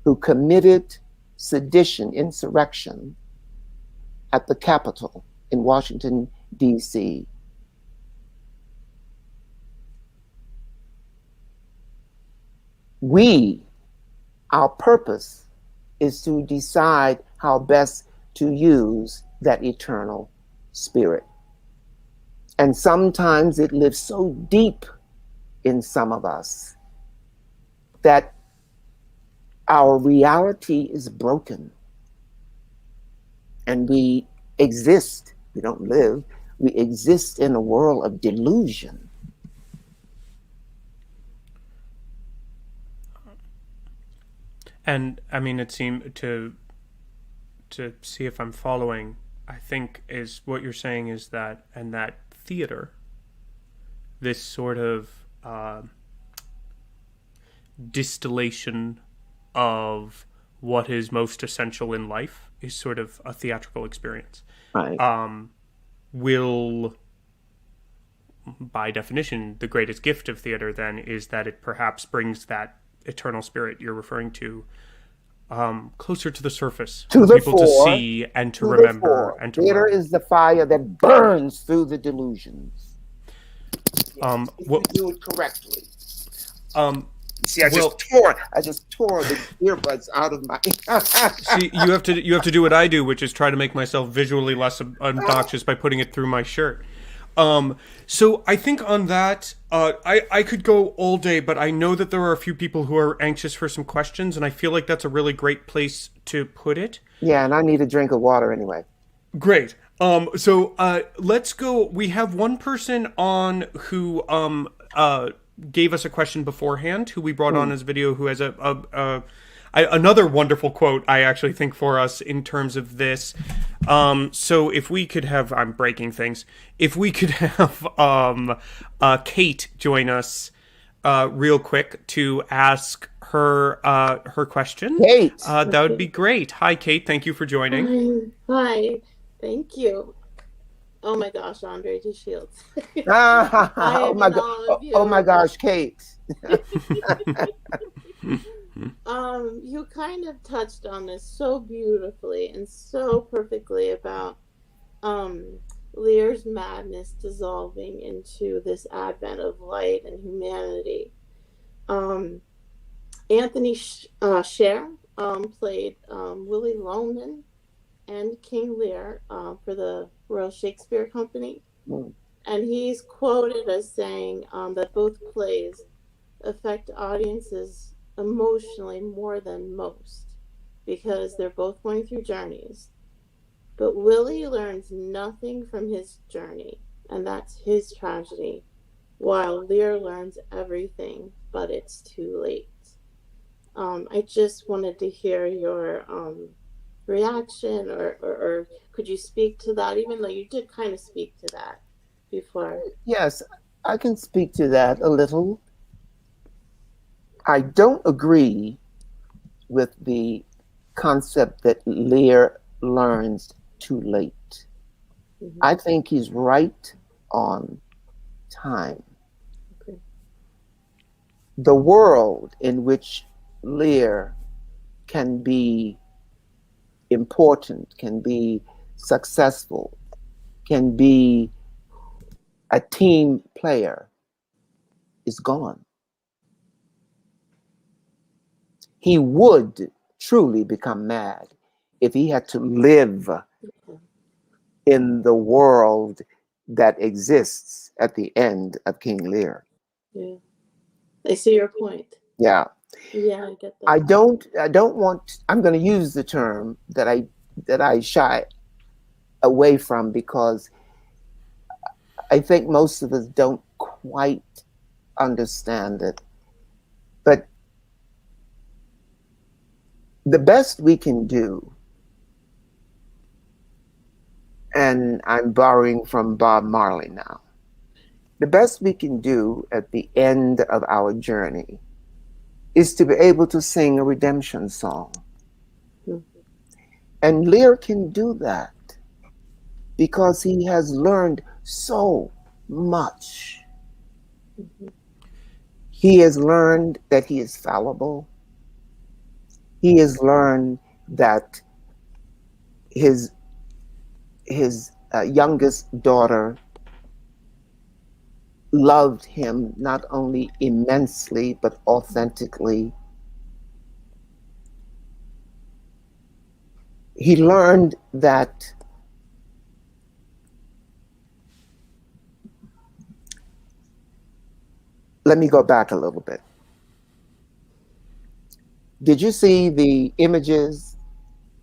who committed sedition, insurrection at the Capitol in Washington, D.C. Our purpose is to decide how best to use that eternal spirit. And sometimes it lives so deep in some of us that our reality is broken. And we exist, we don't live, we exist in a world of delusion. And I mean, it seemed to see if I'm following, I think is what you're saying is that, and that theater, this sort of distillation of what is most essential in life is sort of a theatrical experience. Right. Will, by definition, the greatest gift of theater then is that it perhaps brings that eternal spirit you're referring to closer to the surface to for the people fore, to see and to remember and to theater learn. is the fire that burns through the delusions. Yes, if we do it correctly. See, I just tore the earbuds out of my. See, you have to do what I do, which is try to make myself visually less obnoxious by putting it through my shirt. So I think on that, I could go all day, but I know that there are a few people who are anxious for some questions, and I feel like that's a really great place to put it. Yeah, and I need a drink of water anyway. Great. So let's go. We have one person on who gave us a question beforehand, who we brought on his video, who has another wonderful quote, I actually think, for us in terms of this. So if we could have, I'm breaking things. If we could have Kate join us real quick to ask her question. Kate, that would be great. Hi, Kate. Thank you for joining. Hi. Thank you. Oh my gosh, André, just shields. oh my gosh, Kate. You kind of touched on this so beautifully and so perfectly about Lear's madness dissolving into this advent of light and humanity. Anthony Scher played Willie Loman and King Lear for the Royal Shakespeare Company. And he's quoted as saying that both plays affect audiences emotionally more than most because they're both going through journeys. But Willie learns nothing from his journey, and that's his tragedy. while Lear learns everything, but it's too late. I just wanted to hear your reaction, or could you speak to that, even though you did kind of speak to that before? Yes, I can speak to that a little. I don't agree with the concept that Lear learns too late. Mm-hmm. I think he's right on time. Okay. The world in which Lear can be important, can be successful, can be a team player is gone. He would truly become mad if he had to live in the world that exists at the end of King Lear. Yeah, I see your point. Yeah. Yeah, I get that. I don't want, I'm going to use the term that I shy away from, because I think most of us don't quite understand it. But the best we can do, and I'm borrowing from Bob Marley now, the best we can do at the end of our journey is to be able to sing a redemption song. Mm-hmm. And Lear can do that because he has learned so much. Mm-hmm. He has learned that he is fallible. He has learned that his youngest daughter loved him not only immensely but authentically. He learned that let me go back a little bit. Did you see the images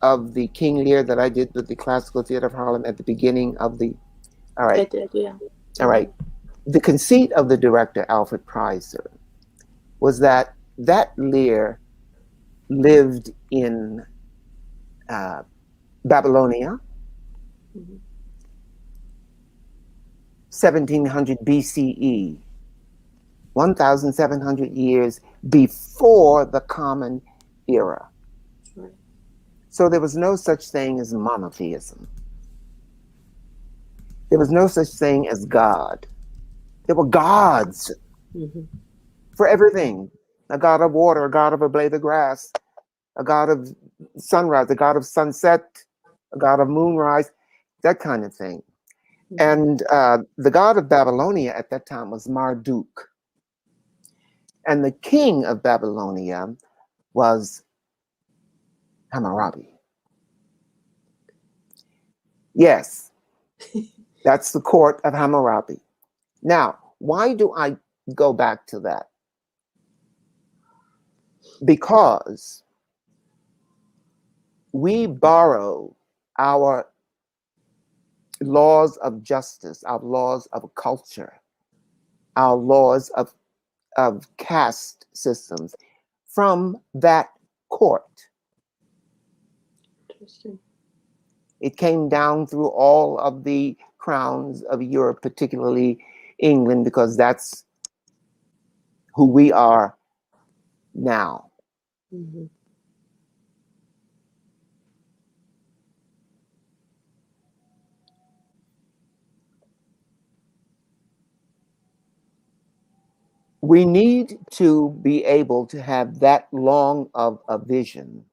of the King Lear that I did with the Classical Theater of Harlem at the beginning of the... All right. I did, yeah. All right. The conceit of the director, Alfred Preiser, was that Lear lived in Babylonia, Mm-hmm. 1700 BCE, 1,700 years before the Common Era. Right. So there was no such thing as monotheism. There was no such thing as God. There were gods Mm-hmm. for everything. A god of water, a god of a blade of grass, a god of sunrise, a god of sunset, a god of moonrise, that kind of thing. And the god of Babylonia at that time was Marduk. And the king of Babylonia was Hammurabi. Yes, that's the court of Hammurabi. Now, why do I go back to that? Because we borrow our laws of justice, our laws of culture, our laws of caste systems from that court. Interesting. It came down through all of the crowns of Europe, particularly England, because that's who we are now. Mm-hmm. We need to be able to have that long of a vision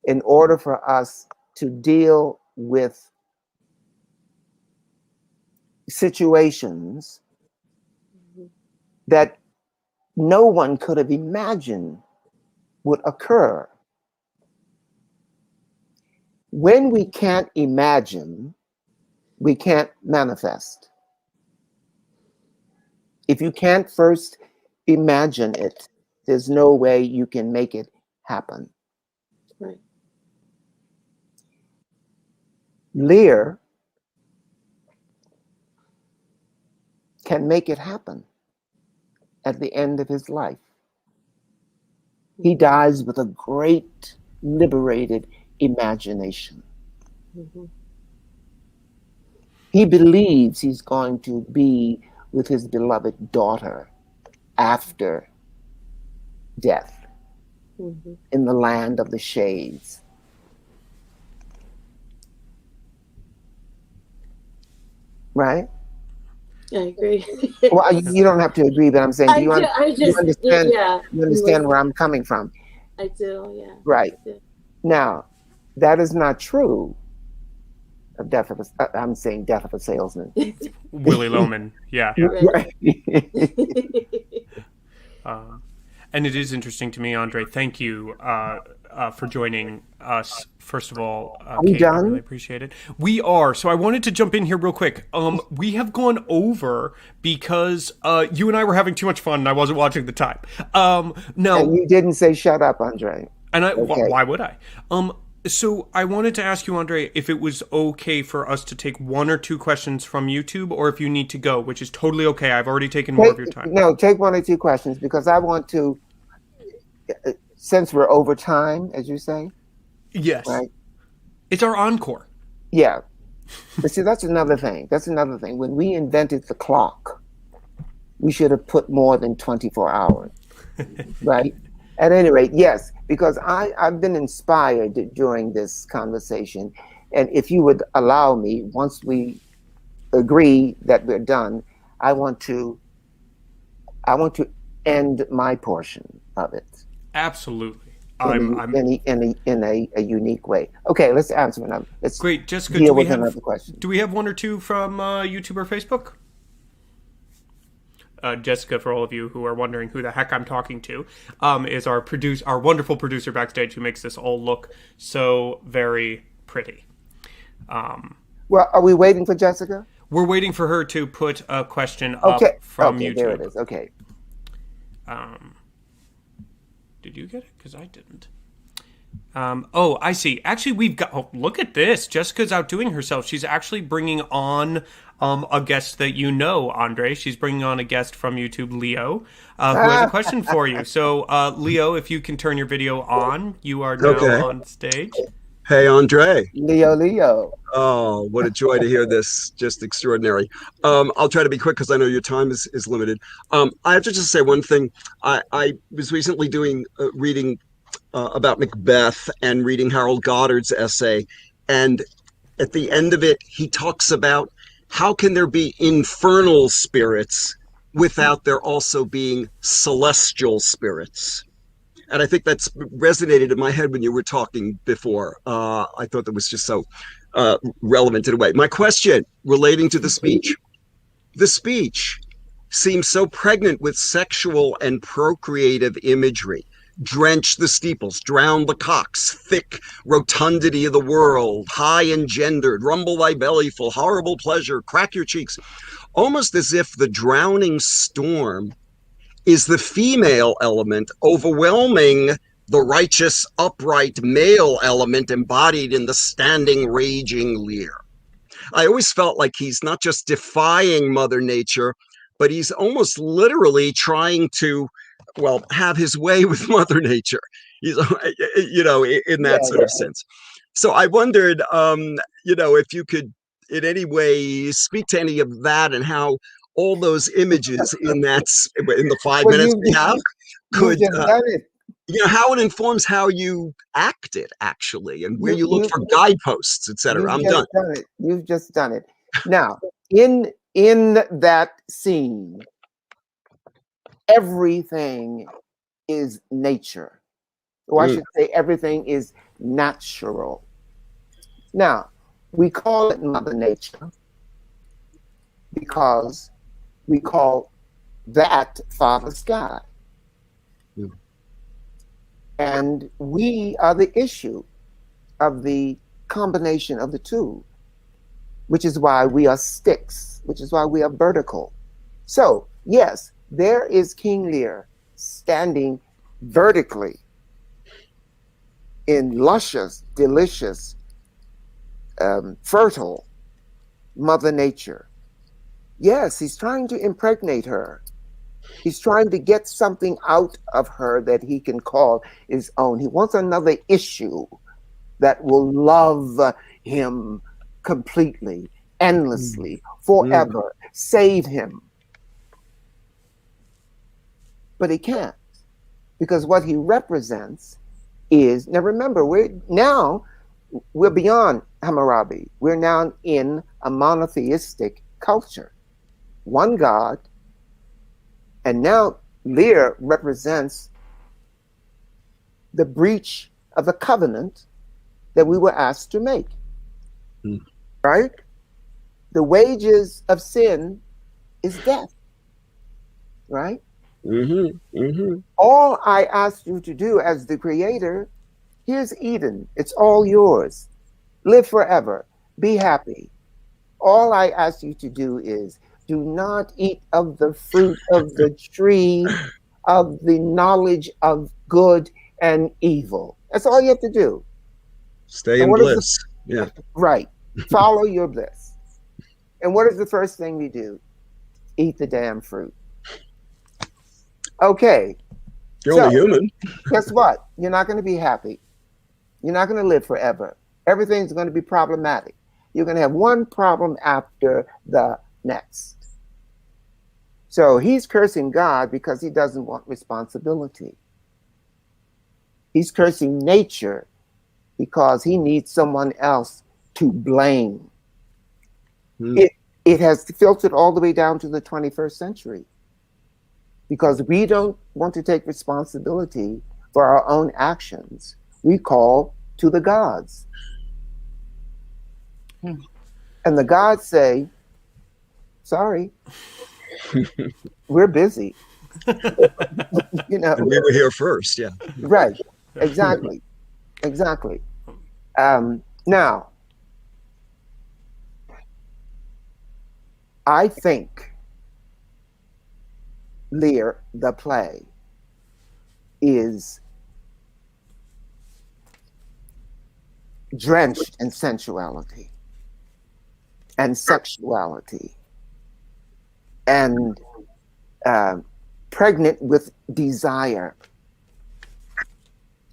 in order for us to deal with situations that no one could have imagined would occur. When we can't imagine, we can't manifest. If you can't first imagine it, there's no way you can make it happen. Right. Lear can make it happen at the end of his life. He dies with a great liberated imagination. Mm-hmm. He believes he's going to be with his beloved daughter after death, Mm-hmm. in the land of the shades. Right? I agree. Well, you don't have to agree, but I'm saying, do you understand? Yeah. You understand where I'm coming from? I do, yeah. Right. I do. Now, that is not true of death of a, I'm saying death of a salesman. Willie Loman, yeah. Right. And it is interesting to me, Andre. Thank you for joining us. First of all, Are we Kate, done? I really appreciate it. We are. So I wanted to jump in here real quick. We have gone over because you and I were having too much fun, and I wasn't watching the time. Now, And you didn't say shut up, Andre. and Okay. why would I? So I wanted to ask you, Andre, if it was okay for us to take one or two questions from YouTube, or if you need to go, which is totally okay. I've already taken more of your time. No, take one or two questions, because I want to, since we're over time, as you say. Yes. Right? It's our encore. Yeah. But see, that's another thing. That's another thing. When we invented the clock, we should have put more than 24 hours. Right? At any rate, yes, because I've been inspired during this conversation. And if you would allow me, once we agree that we're done, I want to end my portion of it. Absolutely. In a unique way. Okay, let's answer another. Let's great, Jessica. Deal with another question. Do we have one or two from YouTube or Facebook? Jessica, for all of you who are wondering who the heck I'm talking to, is our wonderful producer backstage who makes this all look so very pretty. Well, are we waiting for Jessica? We're waiting for her to put a question up from YouTube. There it is. Okay. Did you get it? Because I didn't. Oh, I see. Actually, we've got... Oh, look at this. Jessica's outdoing herself. She's actually bringing on a guest that you know, Andre. She's bringing on a guest from YouTube, Leo, who has a question for you. So, Leo, if you can turn your video on, you are now on stage. Hey, Andre. Leo. Oh, what a joy to hear this. Just extraordinary. I'll try to be quick because I know your time is limited. I have to just say one thing. I was recently reading about Macbeth and reading Harold Goddard's essay. And at the end of it, he talks about how can there be infernal spirits without there also being celestial spirits? And I think that's resonated in my head when you were talking before. I thought that was just so relevant in a way. My question relating to the speech. The speech seems so pregnant with sexual and procreative imagery. Drench the steeples, drown the cocks, thick rotundity of the world, high engendered, rumble thy belly full, horrible pleasure, crack your cheeks. Almost as if the drowning storm is the female element overwhelming the righteous, upright male element embodied in the standing, raging Lear. I always felt like he's not just defying Mother Nature, but he's almost literally trying to, well, have his way with Mother Nature. He's, in that sort of sense. So I wondered, if you could in any way speak to any of that and how all those images in the 5 minutes we have could, how it informs how you act it actually, and where you look for guideposts, etc. I'm done. You've just done it. Now, in that scene, everything is nature. Or I should say everything is natural. Now, we call it Mother Nature because we call that Father Sky. And we are the issue of the combination of the two, which is why we are sticks, which is why we are vertical. So, yes, there is King Lear standing vertically in luscious, delicious, fertile Mother Nature. Yes, he's trying to impregnate her. He's trying to get something out of her that he can call his own. He wants another issue that will love him completely, endlessly, forever, save him. But he can't, because what he represents is, now remember, we're beyond Hammurabi. We're now in a monotheistic culture. One God, and now Lear represents the breach of a covenant that we were asked to make. Right? The wages of sin is death. Right? All I ask you to do as the creator, here's Eden. It's all yours. Live forever. Be happy. All I ask you to do is do not eat of the fruit of the tree of the knowledge of good and evil. That's all you have to do. Stay in bliss. Yeah. Right. Follow your bliss. And what is the first thing we do? Eat the damn fruit. Okay. You're only human. Guess what? You're not going to be happy. You're not going to live forever. Everything's going to be problematic. You're going to have one problem after the next. So he's cursing God because he doesn't want responsibility. He's cursing nature because he needs someone else to blame. It has filtered all the way down to the 21st century because we don't want to take responsibility for our own actions. We call to the gods. And the gods say, sorry, we're busy. You know, and we were here first. Yeah. Right. Exactly. Exactly. Now, I think Lear, the play, is drenched in sensuality and sexuality and pregnant with desire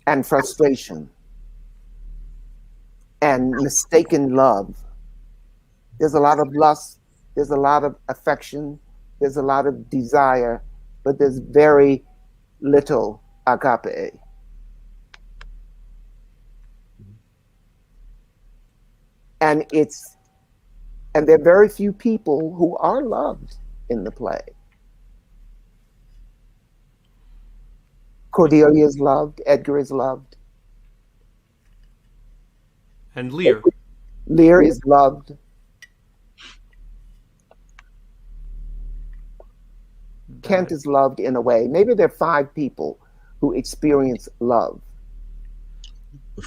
and frustration and mistaken love. There's a lot of lust, there's a lot of affection, there's a lot of desire, but there's very little agape. And there are very few people who are loved in the play. Cordelia is loved, Edgar is loved. And Lear. Lear is loved. Kent is loved in a way. Maybe there are 5 people who experience love.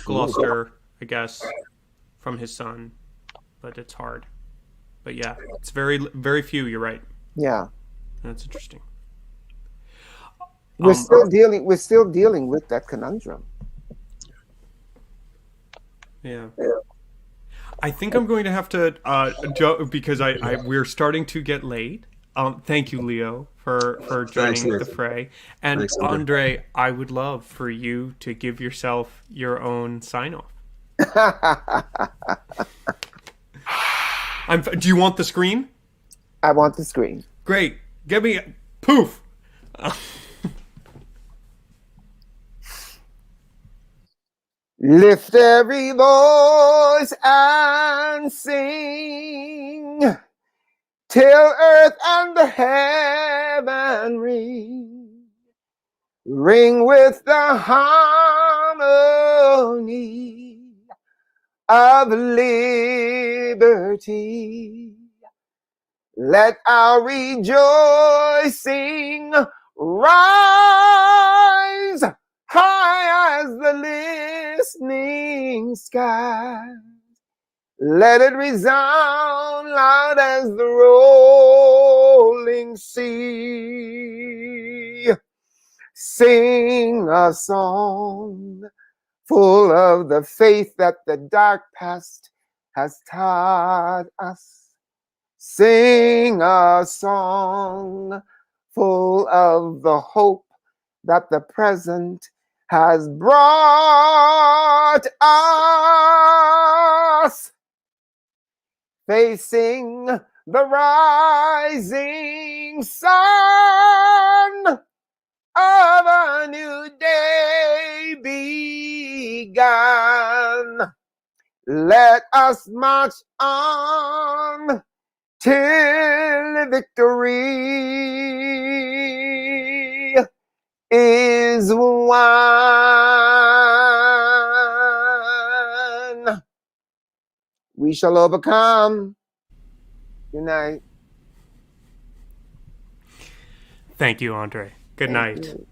Gloucester, I guess, from his son, but it's hard. But yeah, it's very, very few. You're right. Yeah, that's interesting. We're still dealing with that conundrum. Yeah. I think I'm going to have to because we're starting to get late. Thank you, Leo, for joining the fray. And thanks, André, I would love for you to give yourself your own sign-off. Do you want the screen? I want the screen. Great. Give me poof. Lift every voice and sing till earth and the heaven ring with the harmony of liberty. Let our rejoicing rise high as the listening sky. Let it resound loud as the rolling sea. Sing a song full of the faith that the dark past has taught us. sing a song full of the hope that the present has brought us, facing the rising sun of a new day begun. Let us march on till victory is won. We shall overcome. Good night. Thank you, André. Good Thank night. you.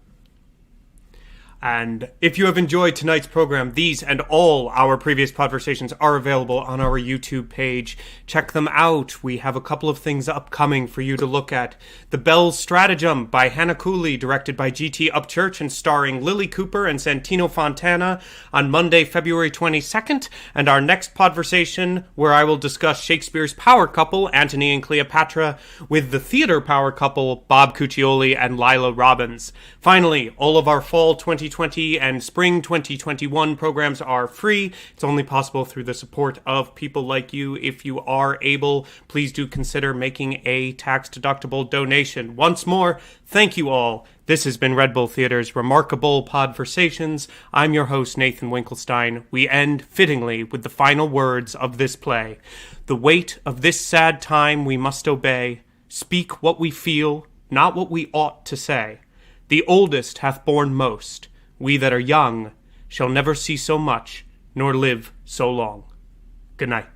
And if you have enjoyed tonight's program, these and all our previous Podversations are available on our YouTube page. Check them out. We have a couple of things upcoming for you to look at. The Bell's Stratagem by Hannah Cooley, directed by G.T. Upchurch and starring Lily Cooper and Santino Fontana on Monday, February 22nd. And our next Podversation, where I will discuss Shakespeare's power couple, Antony and Cleopatra, with the theater power couple, Bob Cuccioli and Lila Robbins. Finally, all of our fall 2020 and spring 2021 programs are free. It's only possible through the support of people like you. If you are able, please do consider making a tax-deductible donation. Once more, thank you all. This has been Red Bull Theater's RemarkaBULL Podversations. I'm your host, Nathan Winkelstein. We end, fittingly, with the final words of this play. The weight of this sad time we must obey. Speak what we feel, not what we ought to say. The oldest hath borne most. We that are young shall never see so much, nor live so long. Good night.